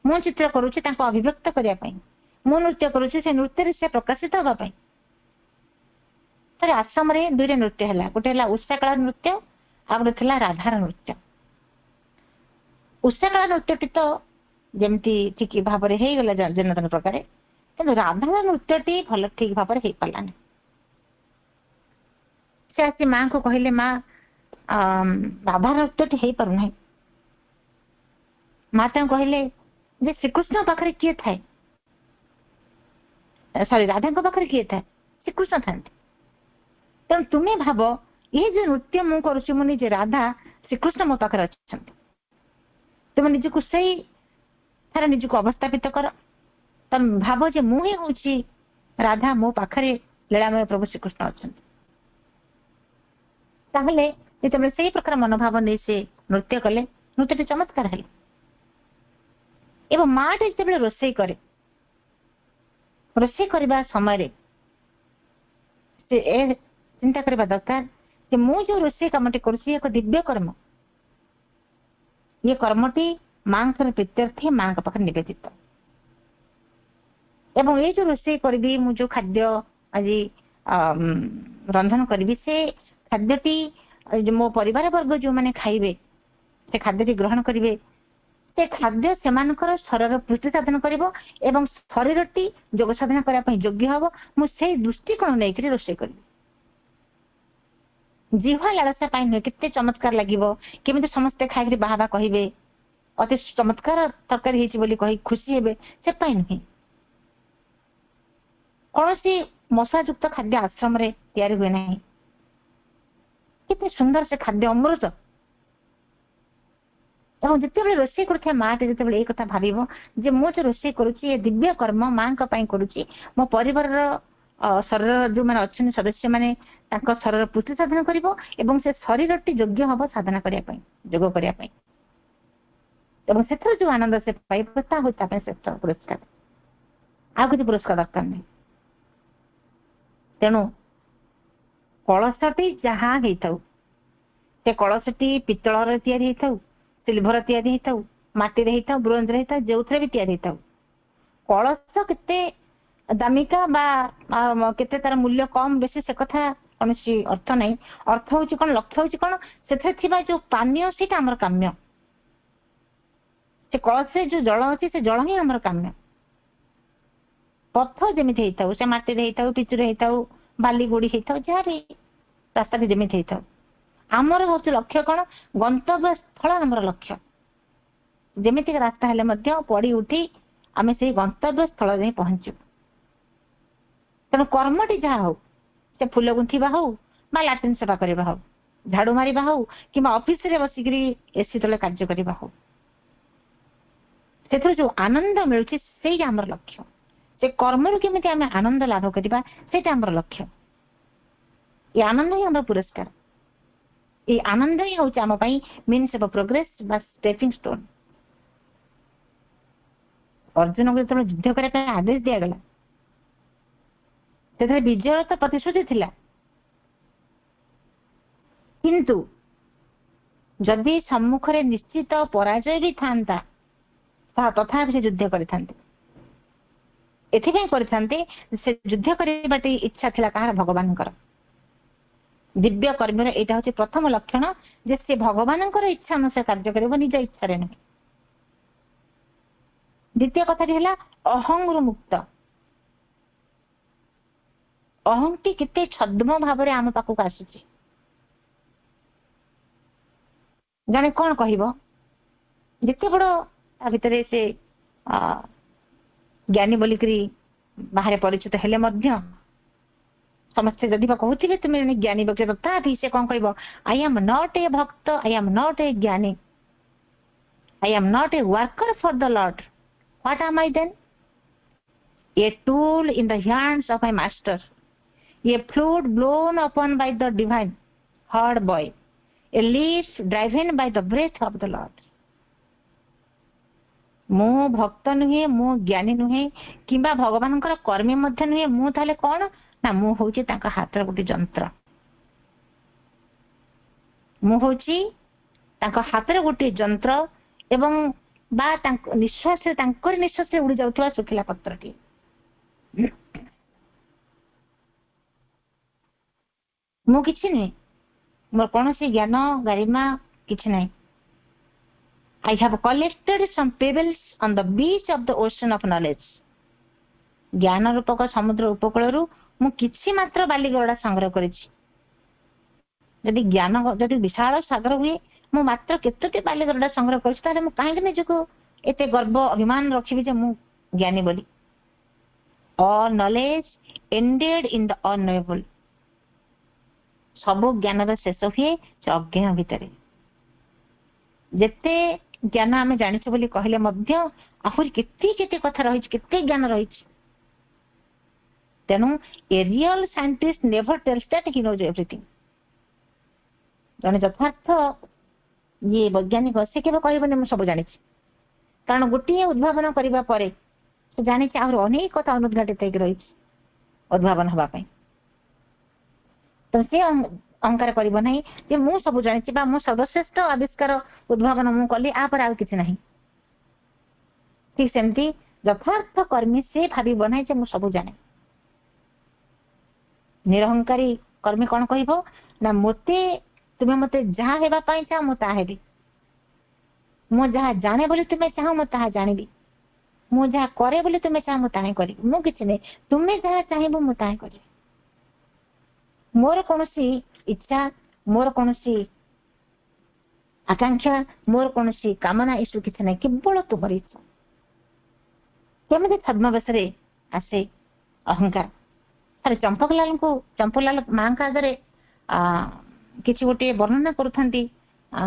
ମୁଁ ଚିତ୍ର କରୁଛି ତାଙ୍କୁ ଅଭିବ୍ୟକ୍ତ କରିବା ପାଇଁ, ମୁଁ ନୃତ୍ୟ କରୁଛି ସେ ନୃତ୍ୟରେ ସେ ପ୍ରକାଶିତ ହେବା ପାଇଁ। ଥରେ ଆସାମରେ ଦୁଇରେ ନୃତ୍ୟ ହେଲା, ଗୋଟେ ହେଲା ଉଷାକଳା ନୃତ୍ୟ, ଆଉ ଗୋଟେ ଥିଲା ରାଧାର ନୃତ୍ୟ। ଉଷାକଳା ନୃତ୍ୟଟି ତ ଯେମିତି ଠିକ ଭାବରେ ହେଇଗଲା ଜନତନ ପ୍ରକାରେ, କିନ୍ତୁ ରାଧାର ନୃତ୍ୟଟି ଭଲ ଠିକ ଭାବରେ ହେଇପାରିଲାନି। ସେ ଆସି ମାଙ୍କୁ କହିଲେ, ମା ରାଧାର ନୃତ୍ୟଟି ହେଇପାରୁନାହିଁ। ମା ତାଙ୍କୁ କହିଲେ ଯେ ଶ୍ରୀକୃଷ୍ଣ ପାଖରେ କିଏ ଥାଏ, ରାଧାଙ୍କ ପାଖରେ କିଏ ଥାଏ? ଶ୍ରୀକୃଷ୍ଣ ଥାନ୍ତି। ତେଣୁ ତୁମେ ଭାବ ଏ ଯୋଉ ନୃତ୍ୟ ମୁଁ କରୁଛି, ମୁଁ ନିଜେ ରାଧା, ଶ୍ରୀକୃଷ୍ଣ ମୋ ପାଖରେ ଅଛନ୍ତି। ତୁମେ ନିଜକୁ ସେଇ ଥରେ ନିଜକୁ ଅବସ୍ଥାପିତ କର। ତମେ ଭାବ ଯେ ମୁଁ ହିଁ ହଉଛି ରାଧା, ମୋ ପାଖରେ ଲୀଳାମୟ ପ୍ରଭୁ ଶ୍ରୀକୃଷ୍ଣ ଅଛନ୍ତି। ତାହେଲେ ଯେତେବେଳେ ସେଇ ପ୍ରକାର ମନୋଭାବ ନେଇ ସେ ନୃତ୍ୟ କଲେ, ନୃତ୍ୟଟି ଚମତ୍କାର ହେଲା। ଏବଂ ମାଟି ଯେତେବେଳେ ରୋଷେଇ କରେ, ରୋଷେଇ କରିବା ସମୟରେ ସେ ଚିନ୍ତା କରିବା ଦରକାର ଯେ ମୁଁ ଯୋଉ ରୋଷେଇ କାମଟି କରୁଛି ଏକ ଦିବ୍ୟ କର୍ମ, ଇଏ କର୍ମଟି ମାଙ୍କର ପ୍ରୀତ୍ୟର୍ଥେ, ମାଙ୍କ ପାଖରେ ନିବେଦିତ। ଏବଂ ଏଇ ଯୋଉ ରୋଷେଇ କରିବି, ମୁଁ ଯୋଉ ଖାଦ୍ୟ ଆଜି ରନ୍ଧନ କରିବି, ସେ ଖାଦ୍ୟଟି ମୋ ପରିବାର ବର୍ଗ ଯୋଉମାନେ ଖାଇବେ, ସେ ଖାଦ୍ୟଟି ଗ୍ରହଣ କରିବେ, ସେ ଖାଦ୍ୟ ସେମାନଙ୍କର ଶରୀର ପୁଷ୍ଟି ସାଧନ କରିବ ଏବଂ ଶରୀରଟି ଯୋଗ ସାଧନ କରିବା ପାଇଁ ଯୋଗ୍ୟ ହବ। ମୁଁ ସେଇ ଦୃଷ୍ଟିକୋଣ ନେଇକରି ରୋଷେଇ କରିବି। ଜିହ୍ୱା ଲାଳସା ପାଇଁ ନୁହେଁ, କେତେ ଚମତ୍କାର ଲାଗିବ, କେମିତି ସମସ୍ତେ ଖାଇକରି ବାହା ବାହା କହିବେ, ଅତି ଚମତ୍କାର ତରକାରୀ ହେଇଛି ବୋଲି କହି ଖୁସି ହେବେ, ସେ ପାଇଁ ନୁହେଁ। କୌଣସି ମଶାଯୁକ୍ତ ଖାଦ୍ୟ ଆଶ୍ରମରେ ତିଆରି ହୁଏ ନାହିଁ। କେତେ ସୁନ୍ଦର ସେ ଖାଦ୍ୟ, ଅମୃତ। ଏବଂ ଯେତେବେଳେ ରୋଷେଇ କରୁଥିବା ମାଟି ଯେତେବେଳେ ଏଇ କଥା ଭାବିବ ଯେ ମୁଁ ଯୋଉ ରୋଷେଇ କରୁଛି ଏ ଦିବ୍ୟ କର୍ମ ମାଙ୍କ ପାଇଁ କରୁଛି, ମୋ ପରିବାରର ଶରୀର ଯୋଉମାନେ ଅଛନ୍ତି ସଦସ୍ୟମାନେ ତାଙ୍କ ଶରୀର ପୁଷ୍ଟି ସାଧନ କରିବ ଏବଂ ସେ ଶରୀରଟି ଯୋଗ୍ୟ ହବ ସାଧନା କରିବା ପାଇଁ, ଯୋଗ କରିବା ପାଇଁ। ଏବଂ ସେଥିରେ ଯୋଉ ଆନନ୍ଦ ସେ ପାଇବ ତାହା ହଉଛି ତା ପାଇଁ ଶ୍ରେଷ୍ଠ ପୁରସ୍କାର। ଆଉ କିଛି ପୁରସ୍କାର ଦରକାର ନାହିଁ। ତେଣୁ କଳସଟି ଯାହା ହେଇଥାଉ, ସେ କଳସଟି ପିତ୍ତଳର ତିଆରି ହେଇଥାଉ, ସିଲଭର ତିଆରି ହେଇଥାଉ, ମାଟିରେ ହେଇଥାଉ, ବ୍ରୋଞ୍ଜରେ ହେଇଥାଉ, ଯୋଉଥିରେ ବି ତିଆରି ହେଇଥାଉ, କଳସ କେତେ ଦାମିକା ବା କେତେ ତାର ମୂଲ୍ୟ କମ ବେଶୀ ସେ କଥା କୌଣସି ଅର୍ଥ ନାହିଁ। ଅର୍ଥ ହଉଛି କଣ, ଲକ୍ଷ୍ୟ ହଉଛି କଣ, ସେଥିରେ ଥିବା ଯୋଉ ପାନୀୟ ସେଇଟା ଆମର କାମ୍ୟ। ସେ କଳସରେ ଯୋଉ ଜଳ ଅଛି ସେ ଜଳ ହିଁ ଆମର କାମ୍ୟ। ପଥ ଯେମିତି ହେଇଥାଉ, ସେ ମାଟିରେ ହେଇଥାଉ, ପିଚୁରେ ହେଇଥାଉ, ବାଲି ଗୋଡି ହେଇଥାଉ, ଯାହା ବି ରାସ୍ତାରେ ଯେମିତି ହେଇଥାଉ, ଆମର ହଉଛି ଲକ୍ଷ୍ୟ କଣ, ଗନ୍ତବ୍ୟ ସ୍ଥଳ ଆମର ଲକ୍ଷ୍ୟ। ଯେମିତିକା ରାସ୍ତା ହେଲେ ମଧ୍ୟ ପଡି ଉଠି ଆମେ ସେଇ ଗନ୍ତବ୍ୟ ସ୍ଥଳରେ ଯାଇ ପହଞ୍ଚିବୁ। ତେଣୁ କର୍ମଟି ଯାହା ହଉ, ସେ ଫୁଲ ଗୁନ୍ଥିବା ହଉ ବା ଲାଟ୍ରିନ୍ ସେବା କରିବା ହଉ, ଝାଡୁ ମାରିବା ହଉ କିମ୍ବା ଅଫିସରେ ବସିକିରି ଏସି ତଳେ କାର୍ଯ୍ୟ କରିବା ହଉ, ସେଥିରେ ଯୋଉ ଆନନ୍ଦ ମିଳୁଛି ସେଇଟା ଆମର ଲକ୍ଷ୍ୟ। ସେ କର୍ମରୁ କେମିତି ଆମେ ଆନନ୍ଦ ଲାଭ କରିବା ସେଇଟା ଆମର ଲକ୍ଷ୍ୟ। ଏ ଆନନ୍ଦ ହିଁ ଆମର ପୁରସ୍କାର। ଏଇ ଆନନ୍ଦ ହିଁ ହଉଛି ଆମ ପାଇଁ ମିନ୍ସ ଅଫ ପ୍ରୋଗ୍ରେସ ବା ଷ୍ଟେପିଂ ଷ୍ଟୋନ। ଅର୍ଜୁନଙ୍କୁ ଯେତେବେଳେ ଯୁଦ୍ଧ କରିବା ପାଇଁ ଆଦେଶ ଦିଆଗଲା, ସେଥିରେ ବିଜୟର ତ ପ୍ରତିଶ୍ରୁତି ଥିଲା, କିନ୍ତୁ ଯଦି ସମ୍ମୁଖରେ ନିଶ୍ଚିତ ପରାଜୟ ବି ଥାନ୍ତା ତଥାପି ସେ ଯୁଦ୍ଧ କରିଥାନ୍ତେ। ଏଥିପାଇଁ କରିଥାନ୍ତେ ସେ ଯୁଦ୍ଧ କରିବାଟି ଇଚ୍ଛା ଥିଲା କାହାର? ଭଗବାନଙ୍କର। ଦିବ୍ୟ କର୍ମୀର ଏଇଟା ହଉଛି ପ୍ରଥମ ଲକ୍ଷଣ ଯେ ସେ ଭଗବାନଙ୍କର ଇଚ୍ଛା ଅନୁସାରେ କାର୍ଯ୍ୟ କରିବ, ନିଜ ଇଚ୍ଛାରେ ନୁହେଁ। ଦ୍ୱିତୀୟ କଥାଟି ହେଲା ଅହଂରୁ ମୁକ୍ତ। ଅହଂଟି କେତେ ଛଦ୍ମ ଭାବରେ ଆମ ପାଖକୁ ଆସୁଛି। ଜଣେ କଣ କହିବ, ଯେତେ ବଡ ତା ଭିତରେ ସେ ଜ୍ଞାନୀ ବୋଲିକିରି ବାହାରେ ପରିଚିତ ହେଲେ ମଧ୍ୟ ସମସ୍ତେ ଯଦି ବା କହୁଥିବେ ତୁମେ ଜଣେ ଜ୍ଞାନୀ ବ୍ୟକ୍ତି, ତଥାପି ସେ କଣ କହିବ? ଆଇ ଆମ୍ ନଟ୍ ଏ ଭକ୍ତ, ଆଇ ଆମ୍ ନଟ୍ ଏ ଜ୍ଞାନୀ, I am not a worker for the Lord. What am I then? A tool in the hands of my master, a flute blown upon by the divine hard boy, a leaf driven by the breath of the Lord. ମୁଁ ଭକ୍ତ ନୁହେଁ, ମୁଁ ଜ୍ଞାନୀ ନୁହେଁ, କିମ୍ବା ଭଗବାନଙ୍କର କର୍ମୀ ମଧ୍ୟ ନୁହେଁ। ମୁଁ ତାହେଲେ କଣ ନା, ମୁଁ ହଉଛି ତାଙ୍କ ହାତର ଗୋଟେ ଯନ୍ତ୍ର। ମୁଁ ହଉଛି ତାଙ୍କ ହାତରେ ଗୋଟିଏ ଯନ୍ତ୍ର ଏବଂ ବା ତାଙ୍କ ନିଶ୍ୱାସରେ, ତାଙ୍କରି ନିଶ୍ୱାସରେ ଉଡି ଯାଉଥିବା ଶୁଖିଲା ପତ୍ରଟିଏ। ମୁଁ କିଛି ନୁହେଁ, ମୋର କୌଣସି ଜ୍ଞାନ ଗାରିମା କିଛି ନାହିଁ। I have collected some pebbles on the beach of the ocean of knowledge. ଜ୍ଞାନ ରୂପକ ସମୁଦ୍ର ଉପକୂଳରୁ ମୁଁ କିଛି ମାତ୍ର ବାଲିଗରଡ଼ା ସଂଗ୍ରହ କରିଛି। ଯଦି ଜ୍ଞାନ ଯଦି ବିଶାଳ ସାଗର ହୁଏ, ମୁଁ ମାତ୍ର କେତୋଟି ବାଲିଗରଡ଼ା ସଂଗ୍ରହ କରିଛି, ତାହେଲେ ମୁଁ କାହିଁକି ନିଜକୁ ଏତେ ଗର୍ବ ଅଭିମାନ ରଖିବି ଯେ ମୁଁ ଜ୍ଞାନୀ ବୋଲି? All knowledge ended in the unknowable. ସବୁ ଜ୍ଞାନର ଶେଷ ହୁଏ ସେ ଅଜ୍ଞାନ ଭିତରେ। ଯେତେ ଜ୍ଞାନ ଆମେ ଜାଣିଛୁ ବୋଲି କହିଲେ ମଧ୍ୟ ଆହୁରି କେତେ କେତେ କଥା ରହିଛି, କେତେ ଜ୍ଞାନ ରହିଛି। ତେଣୁ a real scientist never tells that he knows everything. ଜଣେ ଯଥାର୍ଥ ଇଏ ବୈଜ୍ଞାନିକ ସେ କେବେ କହିବନି ମୁଁ ସବୁ ଜାଣିଛି, କାରଣ ଗୋଟିଏ ଉଦ୍ଭାବନ କରିବା ପରେ ସେ ଜାଣିଛି ଆହୁରି ଅନେକ କଥା ଅନୁଦ୍ଘାଟିତ ହେଇକି ରହିଛି ଉଦ୍ଭାବନ ହେବା ପାଇଁ। ତ ସେ ଅହଙ୍କାର କରିବ ନାହିଁ ଯେ ମୁଁ ସବୁ ଜାଣିଛି ବା ମୁଁ ସର୍ବଶ୍ରେଷ୍ଠ ଆବିଷ୍କାର ଉଦ୍ଭାବନ ମୁଁ କଲି, ଆପରେ ଆଉ କିଛି ନାହିଁ। ଠିକ ସେମିତି ଯଥାର୍ଥ କର୍ମୀ ସେ ଭାବିବ ନାହିଁ ଯେ ମୁଁ ସବୁ ଜାଣେ। ନିରହଙ୍କାରୀ କର୍ମୀ କଣ କହିବ ନା, ତୁମେ ମତେ ଯାହା ହେବା ପାଇଁ ଚାହ ମୁଁ ତାହା ହେବି, ମୁଁ ଯାହା ଜାଣେ ବୋଲି ତୁମେ ଚାହ ମୁଁ ତାହା ଜାଣିବି, ମୁଁ ଯାହା କରେ ବୋଲି ତୁମେ ଚାହ ମୁଁ ତାହା କରିବି। ମୁଁ କିଛି ନାହିଁ, ତୁମେ ଯାହା ଚାହିଁବ ମୁଁ ତାହା କରିବି। ମୋର କୌଣସି ଇଚ୍ଛା, ମୋର କୌଣସି ଆକାଂକ୍ଷା, ମୋର କୌଣସି କାମନା ଏସବୁ କିଛି ନାହିଁ, କେବଳ ତୁମର ଇଚ୍ଛା। କେମିତି ଛଦ୍ମବେଶରେ ଆସେ ଅହଙ୍କାର। ଥରେ ଚମ୍ପଲାଲ ମାଙ୍କ ଆଗରେ କିଛି ଗୋଟେ ବର୍ଣ୍ଣନା କରୁଥାନ୍ତି,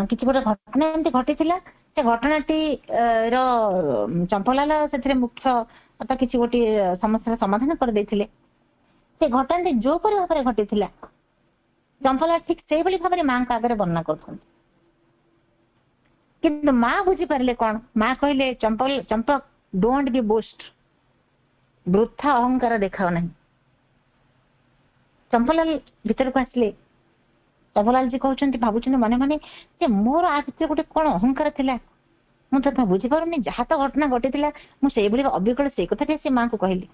କିଛି ଗୋଟେ ଘଟଣା ଏମିତି ଘଟିଥିଲା। ସେ ଘଟଣାଟି ର ଚମ୍ପଲାଲ ସେଥିରେ ମୁଖ୍ୟ କିଛି ଗୋଟେ ସମସ୍ୟାର ସମାଧାନ କରିଦେଇଥିଲେ। ସେ ଘଟଣାଟି ଯୋଉପରି ଭାବରେ ଘଟିଥିଲା ଚମ୍ପଲାଲ ଠିକ ସେଇଭଳି ଭାବରେ ମାଙ୍କ ଆଗରେ ବର୍ଣ୍ଣନା କରୁଛନ୍ତି। କିନ୍ତୁ ମା ବୁଝିପାରିଲେ କଣ? ମା କହିଲେ, ଚମ୍ପକ ଡୋଣ୍ଟ ବି ବୋଷ୍ଟ, ବୃଥା ଅହଙ୍କାର ଦେଖାଅ ନାହିଁ। ଚମ୍ପଲାଲ ଭିତରକୁ ଆସିଲେ। ଚମ୍ପଲାଲଜୀ କହୁଛନ୍ତି, ଭାବୁଛନ୍ତି ମନେ ମନେ ଯେ ମୋର ଆ ଭିତରେ ଗୋଟେ କଣ ଅହଙ୍କାର ଥିଲା, ମୁଁ ତ ବୁଝିପାରୁନି। ଯାହା ତ ଘଟଣା ଘଟିଥିଲା ମୁଁ ସେଇଭଳି ଅବିକଳ ସେଇ କଥାଟି ସେ ମାଙ୍କୁ କହିଲି।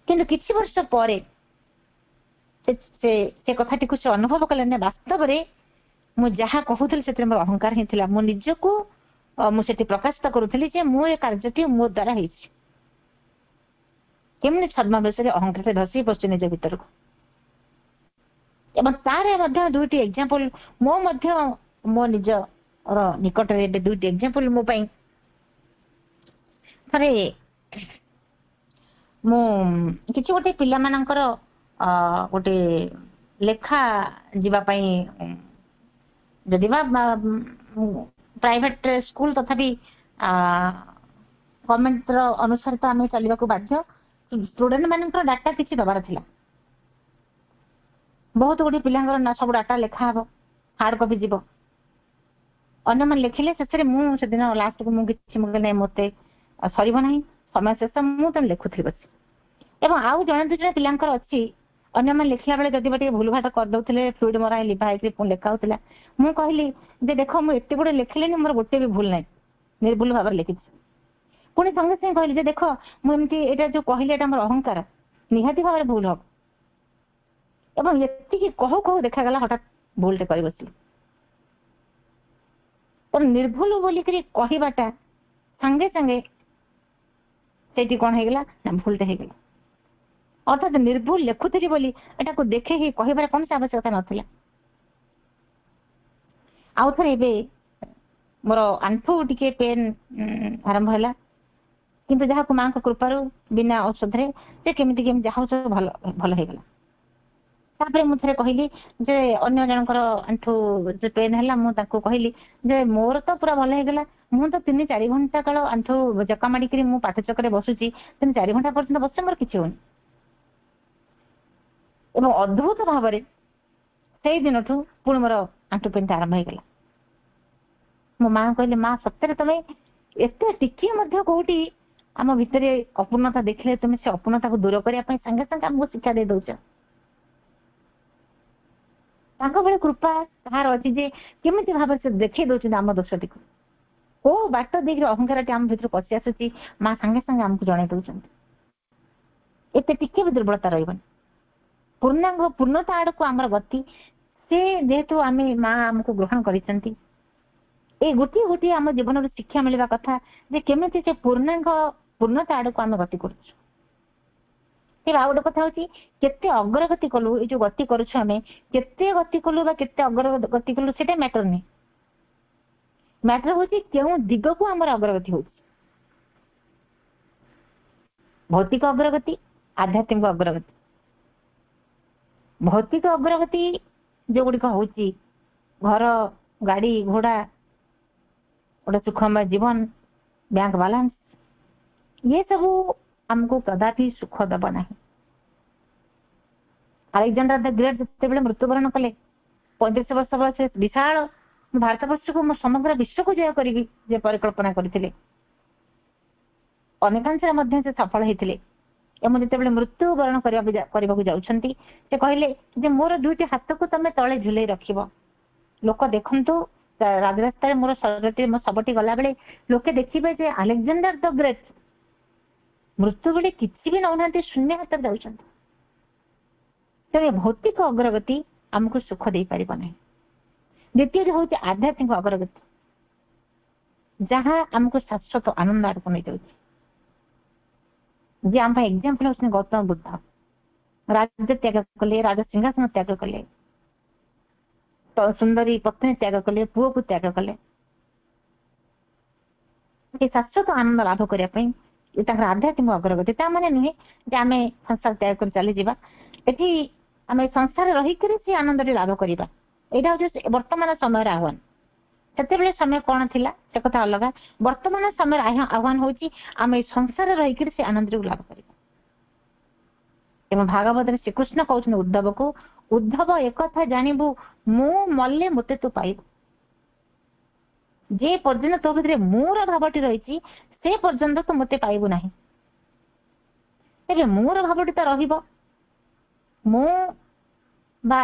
କିନ୍ତୁ କିଛି ବର୍ଷ ପରେ ସେ କଥାଟିକୁ ସେ ଅନୁଭବ କଲେ ନା ବାସ୍ତବରେ ମୁଁ ଯାହା କହୁଥିଲି ସେଥିରେ ମୋର ଅହଙ୍କାର ହିଁ ଥିଲା। ମୁଁ ନିଜକୁ ମୁଁ ସେଠି ପ୍ରକାଶିତ କରୁଥିଲି ଯେ ମୁଁ ଏ କାର୍ଯ୍ୟଟି ମୋ ଦ୍ୱାରା ହେଇଛି। କେମିତି ଛଦ୍ମବେଶରେ ଅହଙ୍କାର ଧସି ବସୁଛି ନିଜ ଭିତରକୁ। ଏବଂ ତାର ମଧ୍ୟ ଦୁଇଟି ଏକ୍ସାମ୍ପଲ ମୋ ନିଜର ନିକଟରେ ଏବେ ଦୁଇଟି ଏକ୍ସାମ୍ପଲ ମୋ ପାଇଁ। ଥରେ ମୁଁ କିଛି ଗୋଟେ ପିଲାମାନଙ୍କର ଗୋଟେ ଲେଖା ଯିବା ପାଇଁ, ଯଦି ବା ପ୍ରାଇଭେଟ ସ୍କୁଲ ତଥାପି ଗଭର୍ଣ୍ଣମେଣ୍ଟର ଅନୁସାରେ ତ ଆମେ ଚାଲିବାକୁ ବାଧ୍ୟ। ଷ୍ଟୁଡେଣ୍ଟ ମାନଙ୍କର ଡାଟା କିଛି ଦବାର ଥିଲା। ବହୁତ ଗୁଡିଏ ପିଲାଙ୍କର ସବୁ ଡାଟା ଲେଖା ହବ। ହାର୍ଡ କପି ଯିବ। ଅନ୍ୟମାନେ ଲେଖିଲେ ଶେଷରେ ମୁଁ ସେଦିନ ଲାଷ୍ଟକୁ ମୁଁ କିଛି ମୁଁ କହିଲି ମତେ ସରିବ ନାହିଁ, ସମୟ ଶେଷ, ମୁଁ ତେଣୁ ଲେଖୁଥିଲି ବସି। ଏବଂ ଆଉ ଜଣେ ଦୁଇ ଜଣ ପିଲାଙ୍କର ଅଛି, ଅନ୍ୟମାନେ ଲେଖିଲା ବେଳେ ଯଦି ଟିକେ ଭୁଲ ଭାଟ କରିଦଉଥିଲେ, ଫ୍ଲୁଇଡ ମରା ଲିଭା ହେଇକି ପୁଣି ଲେଖା ହଉଥିଲା। ମୁଁ କହିଲି ଯେ ଦେଖ ମୁଁ ଏତେ ଗୁଡେ ଲେଖିଲିନି, ମୋର ଗୋଟେ ବି ଭୁଲ ନାହିଁ, ନିର୍ଭୁଲ ଭାବରେ ଲେଖିଛି। ପୁଣି ସଙ୍ଗେ ସାଙ୍ଗେ କହିଲି ଯେ ଦେଖ ମୁଁ ଏମିତି ଏଇଟା ଯୋଉ କହିଲି ଏଇଟା ମୋର ଅହଙ୍କାର, ନିହାତି ଭାବରେ ଭୁଲ ହବ। ଏବଂ ଏତିକି କହୁ କହୁ ଦେଖାଗଲା ହଠାତ୍ ଭୁଲଟେ କରି ବସିଲି। ନିର୍ଭୁଲ ବୋଲିକିରି କହିବାଟା ସାଙ୍ଗେ ସାଙ୍ଗେ ସେଇଠି କଣ ହେଇଗଲା ନା ଭୁଲଟେ ହେଇଗଲା। ଅର୍ଥାତ୍ ନିର୍ଭୁଲ ଲେଖୁଥିଲି ବୋଲି ଏଟାକୁ ଦେଖେଇ କହିବାର କୌଣସି ଆବଶ୍ୟକତା ନଥିଲା। ଆଉ ଥରେ ଏବେ ମୋର ଆଣ୍ଠୁ ଟିକେ ପେନ୍ ଆରମ୍ଭ ହେଲା, କିନ୍ତୁ ଯାହାକୁ ମାଙ୍କ କୃପାରୁ ବିନା ଔଷଧରେ ସେ କେମିତି ଯାହା ସବୁ ଭଲ ହେଇଗଲା। ତାପରେ ମୁଁ ଥରେ କହିଲି ଯେ ଅନ୍ୟ ଜଣଙ୍କର ଆଣ୍ଠୁ ପେନ୍ ହେଲା, ମୁଁ ତାଙ୍କୁ କହିଲି ଯେ ମୋର ତ ପୁରା ଭଲ ହେଇଗଲା, ମୁଁ ତ 3-4 ଘଣ୍ଟା କାଳ ଆଣ୍ଠୁ ଜକା ମାଡିକିରି ମୁଁ ପାଠ ଚକରେ ବସୁଛି, 3-4 ଘଣ୍ଟା ପର୍ଯ୍ୟନ୍ତ ବସୁଛି, ମୋର କିଛି ହଉନି। ଏବଂ ଅଦ୍ଭୁତ ଭାବରେ ସେଇ ଦିନଠୁ ପୁଣି ମୋର ଆଣ୍ଠୁ ପେନ୍ଟା ଆରମ୍ଭ ହେଇଗଲା। ମୋ ମା କହିଲେ ମା ସତରେ ତମେ ଏତେ ଟିକିଏ ମଧ୍ୟ କୋଉଠି ଆମ ଭିତରେ ଅପୂର୍ଣ୍ଣତା ଦେଖିଲେ ତୁମେ ସେ ଅପୂର୍ଣ୍ଣତାକୁ ଦୂର କରିବା ପାଇଁ ସାଙ୍ଗେ ସାଙ୍ଗେ ଆମକୁ ଶିକ୍ଷା ଦେଇ ଦଉଛ। ତାଙ୍କ ଭଳି କୃପା କାହାର ଅଛି ଯେ କେମିତି ଭାବରେ ସେ ଦେଖେଇ ଦଉଛନ୍ତି ଆମ ଦୋଷଟିକୁ। କୋଉ ବାଟ ଦେଇକି ଅହଙ୍କାରଟି ଆମ ଭିତରୁ ପଶି ଆସୁଛି ମା ସାଙ୍ଗେ ସାଙ୍ଗେ ଆମକୁ ଜଣେଇ ଦଉଛନ୍ତି। ଏତେ ଟିକେ ବି ଦୁର୍ବଳତା ରହିବନି, ପୂର୍ଣ୍ଣାଙ୍ଗ ପୂର୍ଣ୍ଣତା ଆଡକୁ ଆମର ଗତି। ସେ ଯେହେତୁ ଆମେ ମା ଆମକୁ ଗ୍ରହଣ କରିଛନ୍ତି, ଏଇ ଗୋଟିଏ ଗୋଟିଏ ଆମ ଜୀବନରୁ ଶିକ୍ଷା ମିଳିବା କଥା ଯେ କେମିତି ସେ ପୂର୍ଣ୍ଣତା ଆଡକୁ ଆମେ ଗତି କରୁଛୁ। ତେବେ ଆଉ ଗୋଟେ କଥା ହଉଛି କେତେ ଅଗ୍ରଗତି କଲୁ, ଏଇ ଯୋଉ ଗତି କରୁଛୁ ଆମେ କେତେ ଗତି କଲୁ ବା କେତେ ଅଗ୍ରଗତି କଲୁ ସେଟା ମ୍ୟାଟର ନାହିଁ। ମ୍ୟାଟର ହଉଛି କେଉଁ ଦିଗକୁ ଆମର ଅଗ୍ରଗତି ହଉଛି। ଭୌତିକ ଅଗ୍ରଗତି, ଆଧ୍ୟାତ୍ମିକ ଅଗ୍ରଗତି। ଭୌତିକ ଅଗ୍ରଗତି ଯୋଉଗୁଡିକ ହଉଛି ଘର, ଗାଡି, ଘୋଡା, ଗୋଟେ ସୁଖମୟ ଜୀବନ, ବ୍ୟାଙ୍କ ବାଲାନ୍ସ, ये ସବୁ ଆମକୁ କଦାପି ସୁଖ ଦେବ ନାହିଁ। ଆଲେକ୍ସାଣ୍ଡର ଦ ଗ୍ରେଟ୍ ଯେତେବେଳେ ମୃତ୍ୟୁବରଣ କଲେ 35 ବର୍ଷ ବୟସରେ ବିଶାଳ ଭାରତବର୍ଷକୁ ମୁଁ ସମଗ୍ର ବିଶ୍ୱକୁ ଜୟ କରିବି ଯେ ପରିକଳ୍ପନା କରିଥିଲେ, ଅନେକାଂଶରେ ମଧ୍ୟ ସେ ସଫଳ ହେଇଥିଲେ। ଏବଂ ଯେତେବେଳେ ମୃତ୍ୟୁବରଣ କରିବାକୁ ଯାଉଛନ୍ତି ସେ କହିଲେ ଯେ ମୋର 2ଟି ହାତକୁ ତମେ ତଳେ ଝୁଲେଇ ରଖିବ, ଲୋକ ଦେଖନ୍ତୁ ରାଜରାସ୍ତାରେ ମୋର ଶବଟି ଗଲାବେଳେ ଲୋକେ ଦେଖିବେ ଯେ ଆଲେକ୍ସାଣ୍ଡର ଦ ଗ୍ରେଟ୍ ମୃତ୍ୟୁ ବେଳେ କିଛି ବି ନଉନାହାନ୍ତି, ଶୂନ୍ୟ ହାତରେ ଯାଉଛନ୍ତି। ତେଣୁ ଭୌତିକ ଅଗ୍ରଗତି ଆମକୁ ସୁଖ ଦେଇପାରିବ ନାହିଁ। ଦ୍ୱିତୀୟରେ ହଉଛି ଆଧ୍ୟାତ୍ମିକ ଅଗ୍ରଗତି, ଯାହା ଆମକୁ ଶାଶ୍ୱତ ଆନନ୍ଦ ଆଡକୁ ନେଇଯାଉଛି। ଯେ ଆମ ପାଇଁ ଏକ୍ସାମ୍ପଲ ହଉଛନ୍ତି ଗୌତମ ବୁଦ୍ଧ। ରାଜ୍ୟ ତ୍ୟାଗ କଲେ, ରାଜ ସିଂହାସନ ତ୍ୟାଗ କଲେ, ସୁନ୍ଦରୀ ପତ୍ନୀ ତ୍ୟାଗ କଲେ, ପୁଅକୁ ତ୍ୟାଗ କଲେ ଏ ଶାଶ୍ୱତ ଆନନ୍ଦ ଲାଭ କରିବା ପାଇଁ। ତାଙ୍କର ଆଧ୍ୟାତ୍ମିକ ଅଗ୍ରଗତି। ତା ମାନେ ନୁହେଁ ଯେ ଆମେ ସଂସାର ତ୍ୟାଗ କରି ଚାଲିଯିବା, ଏଠି ଆମେ ସଂସାର ରହିକରି ସେ ଆନନ୍ଦଟି ଲାଭ କରିବା। ଏଇଟା ହଉଛି ବର୍ତ୍ତମାନ ସମୟର ଆହ୍ୱାନ। ସେତେବେଳେ ସମୟ କଣ ଥିଲା ସେ କଥା ଅଲଗା। ବର୍ତ୍ତମାନ ସମୟର ଆହ୍ୱାନ ହଉଛି ଆମେ ସଂସାର ରହିକରି ସେ ଆନନ୍ଦଟିକୁ ଲାଭ କରିବା। ଏବଂ ଭାଗବତରେ ଶ୍ରୀକୃଷ୍ଣ କହୁଛନ୍ତି ଉଦ୍ଧବକୁ, ଉଦ୍ଧବ ଏକଥା ଜାଣିବୁ ମୁଁ ମଲେ ମୋତେ ତୁ ପାଇବୁ। ଯେ ପର୍ଯ୍ୟନ୍ତ ତୋ ଭିତରେ ମୋର ଭାବଟି ରହିଛି ସେ ପର୍ଯ୍ୟନ୍ତ ତୁ ମୋତେ ପାଇବୁ ନାହିଁ। ତେବେ ମୋର ଭାବଟି ତ ରହିବ। ମୁଁ ବା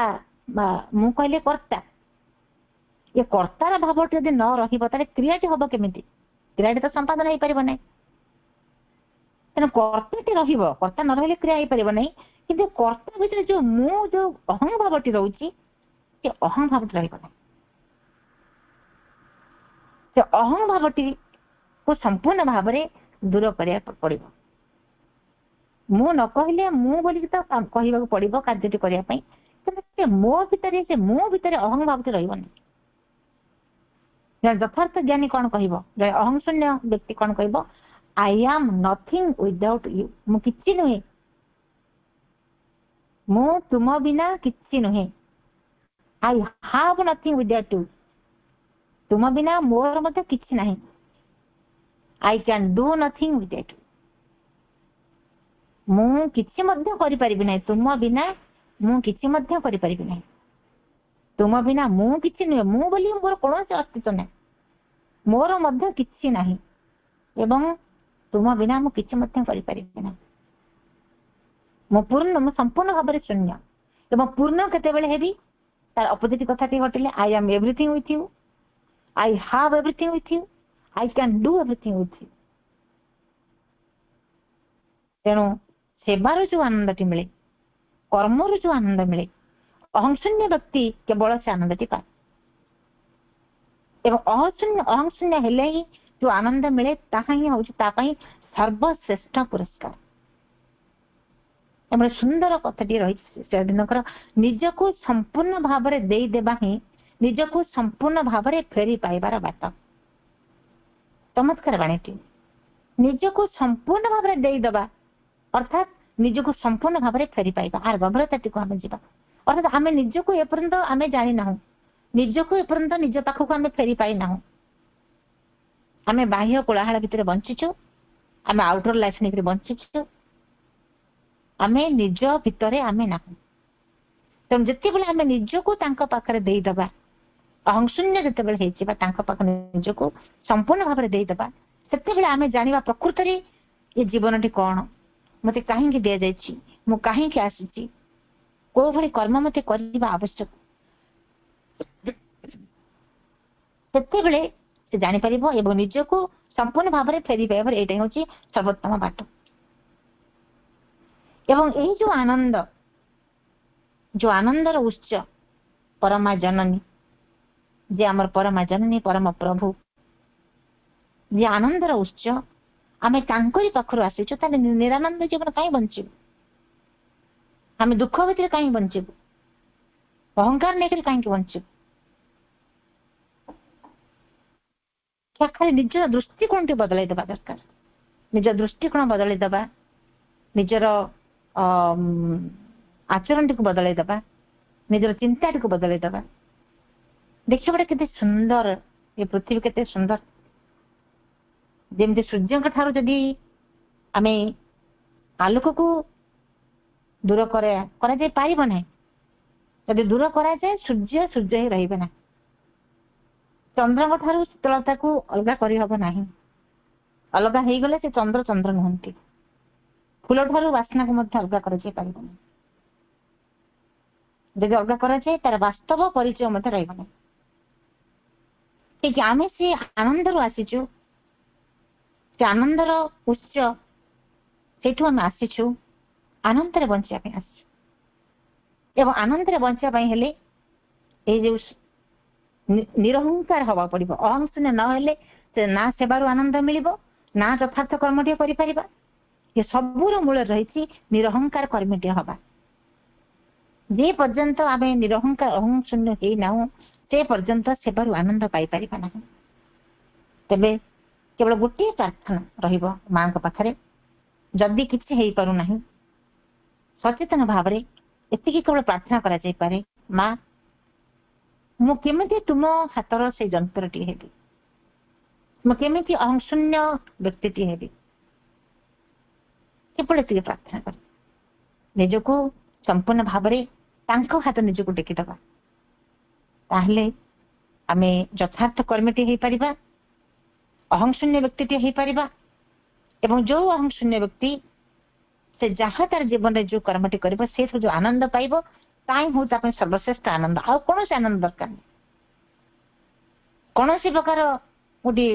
ମୁଁ କହିଲେ କର୍ତ୍ତା, ଏ କର୍ତ୍ତାର ଭାବଟି ଯଦି ନ ରହିବ ତାହେଲେ କ୍ରିୟାଟି ହବ କେମିତି? କ୍ରିୟାଟି ତ ସମ୍ପାଦନ ହେଇପାରିବ ନାହିଁ। ତେଣୁ କର୍ତ୍ତାଟି ରହିବ, କର୍ତ୍ତା ନ ରହିଲେ କ୍ରିୟା ହେଇପାରିବ ନାହିଁ। କିନ୍ତୁ କର୍ତ୍ତା ଭିତରେ ଯୋଉ ଅହଂ ଭାବଟି ରହୁଛି ସେ ଅହଂ ଭାବଟି ରହିବ ନାହିଁ। ସେ ଅହଂ ଭାବଟିକୁ ସମ୍ପୂର୍ଣ୍ଣ ଭାବରେ ଦୂର କରିବାକୁ ପଡିବ। ମୁଁ ନ କହିଲେ ମୁଁ ବୋଲିକି ତ କହିବାକୁ ପଡିବ କାର୍ଯ୍ୟଟି କରିବା ପାଇଁ, କିନ୍ତୁ ସେ ମୋ ଭିତରେ ଅହଂ ଭାବଟି ରହିବନି। ଜଣେ ଯଥାର୍ଥ ଜ୍ଞାନୀ କଣ କହିବ, ଜଣେ ଅହଂ ଶୂନ୍ୟ ବ୍ୟକ୍ତି କଣ କହିବ, I am nothing without you. ମୁଁ କିଛି ନୁହେଁ, ମୁଁ ତୁମ ବିନା କିଛି ନୁହେଁ। I have nothing without you. ତୁମ ବିନା ମୋର ମଧ୍ୟ କିଛି ନାହିଁ। I can do nothing without you. ମୁଁ କିଛି ମଧ୍ୟ କରିପାରିବି ନାହିଁ, ତୁମ ବିନା ମୁଁ କିଛି ମଧ୍ୟ କରିପାରିବି ନାହିଁ। तुम बिना मु किछि नुहे, मु बोली मोर कौन अस्तित्व नहीं, मोर मध्य किछि नहीं एवं तुम बिना मु किछि मध्य करि परिबे नहीं। मु पूर्ण, मु संपूर्ण भाव शून्य एवं पूर्ण केतेबेले हेबी तार अपोजिट कथाटी घटिले I am everything with you, I have everything with you, I can do everything with you. तेणु सेवार जो आनंदटी मिले, कर्मर जो आनंद मिले, अहंशून्य व्यक्ति केवल से आनंदटी पाए एवं अहंशून्य हेले ही जो आनंद मिले ताहा ही होची ता पई सर्वश्रेष्ठ पुरस्कार। एमरे सुंदर कथाटी रही से दिनकर निजको संपूर्ण भाव में देई देबा ही निजको संपूर्ण भाव में फेरी पाइबार बात। चमत्कार बाणीटी निजको संपूर्ण भाव में देई देबा अर्थात निजको संपूर्ण भाव में फेरी पाइबा आर गभीरताटी को आमे जिबा। अर्थात आमे निजको एपर्यंत आमे जानि नाहु, निजको एपर्यंत निज पाखक आमे फेरी पाइ नाहु। आमे बाह्य कोलाहल भितर बंचिछु, आमे आउटर लाइफ निकरी बंचिछु, आमे निज भितरे आमे नाहु। तेणु जितेबेले आमे निजको तांको पाखरे देई दबा, अहंशून्य जितेबेले हेइचिबा तांको पाख निजको संपूर्ण भाव में देई दबा, सेतेबेले आमे जानिबा प्रकृत रे ये जीवनटी कोन, मते काहेकि दिया जायछि, मु काहेकि आसीछि, को भली कर्म मते करिबा आवश्यक। सेतेबेले से जानि परिबो एवं निजको संपूर्ण भाव में फेरी पाइबार एटा होछि सर्वोत्तम बाट। एवं यही जो आनंदर उच्च परमा जननी जे आमर परमा जननी परम प्रभु जे आनंदर उच्च आमे तांकरी पाखरु आसीछु, ताले निरानंद जीवन काई बंचिबु, आमे दुख भितर काई बंचिबु, अहंकार नेकरी काई बंचिबु। क्या खाली निज दृष्टिकोण टी बदलाई देबा दरकार, निज दृष्टिकोण बदलाई देबा, निजर आचरण टी को बदलाई देबा, निजर चिंता टी को बदलाई देबा। देखिए बड़े केते सुंदर ये पृथ्वी, केते सुंदर। जेमती सूर्य ठारू जदि आमे आलोक को दूर करा जाय पारिबो नै, जदि दूर करा जाय सूर्य सूर्य ही रहिबे ना। चंद्र ठारू शीतलता को अलगा करि हबो नाही, अलगा हेई गले से चंद्र चंद्र नहंती। फूल ठारू वासना को मध्य अलगा करा जाय पारिबो नै, जदि अलगा करा जाय तार वास्तव परिचय मध्य रहिबो नै। ठीक आमे से आनंद रु आसीछु, से आनंदर उच्च सेठु आमे आसीछु, आनंद रे बंचिया पे आसीछु। एवं आनंद रे बंचिया पई हेले ए जे निरहंकार हवा पड़िबो। अहंशून्य न हेले से ना सेबारु आनंद मिलिबो, ना यथार्थ कर्मटी करि परिबा। ये सबुर मूल रहिछि निरहंकार कर्मटी हवा। जे पर्यंत आमे निरहंकार अहंशून्य हेई नाहु से पर्यंत सेबारु आनंद पाई परिबा नाही। तबे केवल गोटे प्रार्थना रहिबो मां को पाखरे, जदि किछि हेई पारु नाही सचेतन भाव रे एतिकी केवल प्रार्थना करा जाय पारे, मां मु केमिति तुम हातर से जंत्रटी हेबी, मु केमिति अहंशून्य व्यक्तिटी हेबी। केवल एतिकी प्रार्थना कर निजको संपूर्ण भाव रे तांको हाथ निजको टेकी दबा, ताहले आमे यथार्थ कर्मटी हेई परिबा, अहंशून्य व्यक्तिटी हेई परिबा। एवं जो अहंशून्य व्यक्ति से जहाँ तार जीवन में जो कर्मटी करिबो से जो आनंद पाइबो ताई हो ता पे सर्वश्रेष्ठ आनंद। आ कोन से आनंद दरकार नहीं, कोन से प्रकार गोटे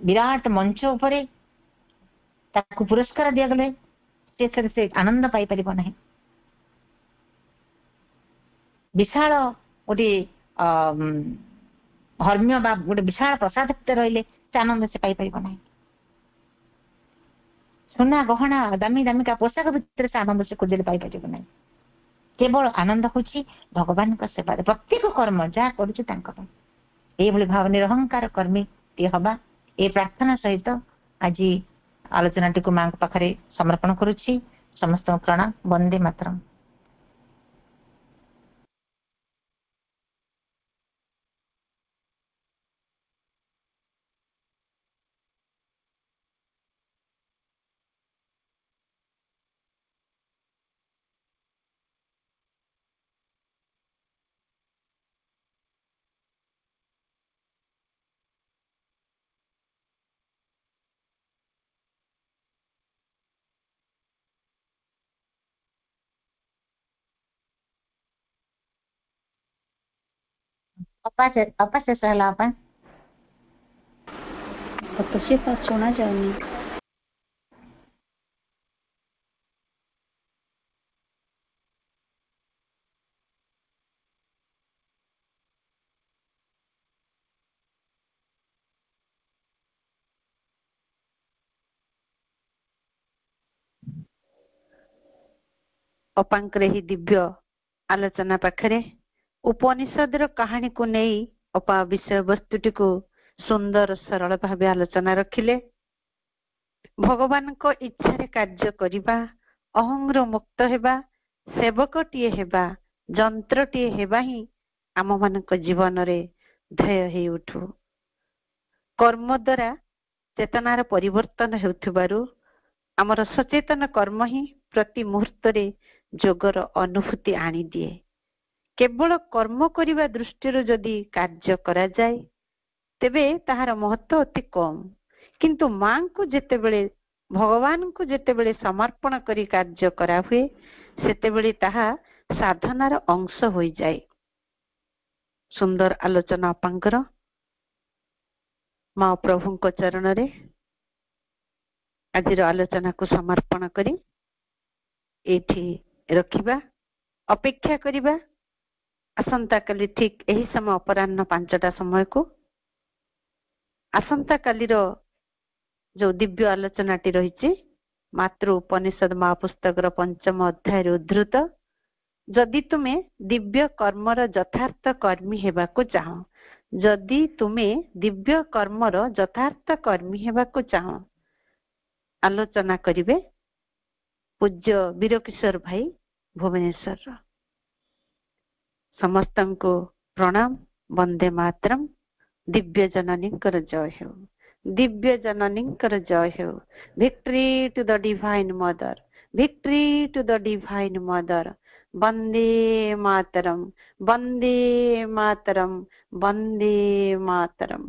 विराट मंच उपरे ताकू पुरस्कार दिया गले से आनंद पाई परिबो नहीं। विशाल गोटे धर्म्य बा गोटे विशाल प्रसाद भितर रहिले से आनंद से पाई परिबो नहीं। सोना गहना दामी दामिका पोशाक भितर से आनंद से खोजले पाई परिबो नहीं। केवल आनंद होची भगवान का सेवा, प्रत्येक कर्म जहाँ करूछु तांको पई एई भली भाव निरहंकार कर्मी ती हबा। ए प्रार्थना सहित आज आलोचनाटी को मां पाखरे समर्पण करुछि। समस्त प्रणाम। वंदे मातरम। ଅପା ଶେଷ ହେଲା ଅପା। ଅପା ଶୁଣା ଯାଉନି। ଅପାଙ୍କର ଏହି ଦିବ୍ୟ ଆଲୋଚନା ପାଖରେ ଉପନିଷଦର କାହାଣୀକୁ ନେଇ ଅପା ବିଷୟବସ୍ତୁଟିକୁ ସୁନ୍ଦର ସରଳ ଭାବେ ଆଲୋଚନା ରଖିଲେ। ଭଗବାନଙ୍କ ଇଚ୍ଛାରେ କାର୍ଯ୍ୟ କରିବା, ଅହଂରୁ ମୁକ୍ତ ହେବା, ସେବକଟିଏ ହେବା, ଯନ୍ତ୍ରଟିଏ ହେବା ହିଁ ଆମମାନଙ୍କ ଜୀବନରେ ଧ୍ୟେୟ ହେଇ ଉଠୁ। କର୍ମ ଦ୍ୱାରା ଚେତନାର ପରିବର୍ତ୍ତନ ହେଉଥିବାରୁ ଆମର ସଚେତନ କର୍ମ ହିଁ ପ୍ରତି ମୁହୂର୍ତ୍ତରେ ଯୋଗର ଅନୁଭୂତି ଆଣିଦିଏ। କେବଳ କର୍ମ କରିବା ଦୃଷ୍ଟିରୁ ଯଦି କାର୍ଯ୍ୟ କରାଯାଏ ତେବେ ତାହାର ମହତ୍ତ୍ୱ ଅତି କମ୍। କିନ୍ତୁ ମାଙ୍କୁ ଯେତେବେଳେ ଭଗବାନଙ୍କୁ ଯେତେବେଳେ ସମର୍ପଣ କରି କାର୍ଯ୍ୟ କରାହୁଏ ସେତେବେଳେ ତାହା ସାଧନାର ଅଂଶ ହୋଇଯାଏ। ସୁନ୍ଦର ଆଲୋଚନା ଅପାଙ୍କର। ମା ପ୍ରଭୁଙ୍କ ଚରଣରେ ଆଜିର ଆଲୋଚନାକୁ ସମର୍ପଣ କରି ଏଇଠି ରଖିବା, ଅପେକ୍ଷା କରିବା ଆସନ୍ତାକାଲି ଠିକ ଏହି ସମୟ ଅପରାହ୍ନ 5ଟା ସମୟକୁ ଆସନ୍ତାକାଲିର ଯୋଉ ଦିବ୍ୟ ଆଲୋଚନାଟି ରହିଛି ମାତୃ ଉପନିଷଦ ମହାପୁସ୍ତକର 5ମ ଅଧ୍ୟାୟରେ ଉଦ୍ଧୃତ, ଯଦି ତୁମେ ଦିବ୍ୟ କର୍ମର ଯଥାର୍ଥ କର୍ମୀ ହେବାକୁ ଚାହଁ, ଯଦି ତୁମେ ଦିବ୍ୟ କର୍ମର ଯଥାର୍ଥ କର୍ମୀ ହେବାକୁ ଚାହଁ, ଆଲୋଚନା କରିବେ ପୂଜ୍ୟ ବୀରକିଶୋର ଭାଇ ଭୁବନେଶ୍ୱରର। ସମସ୍ତଙ୍କୁ ପ୍ରଣାମ। ବନ୍ଦେ ମାତରମ୍। ଦିବ୍ୟ ଜନନୀଙ୍କର ଜୟ ହେଉ, ଦିବ୍ୟ ଜନନୀଙ୍କର ଜୟ ହେଉ। Victory to the divine mother, victory to the divine mother. Vande Mataram, Vande Mataram, Vande Mataram.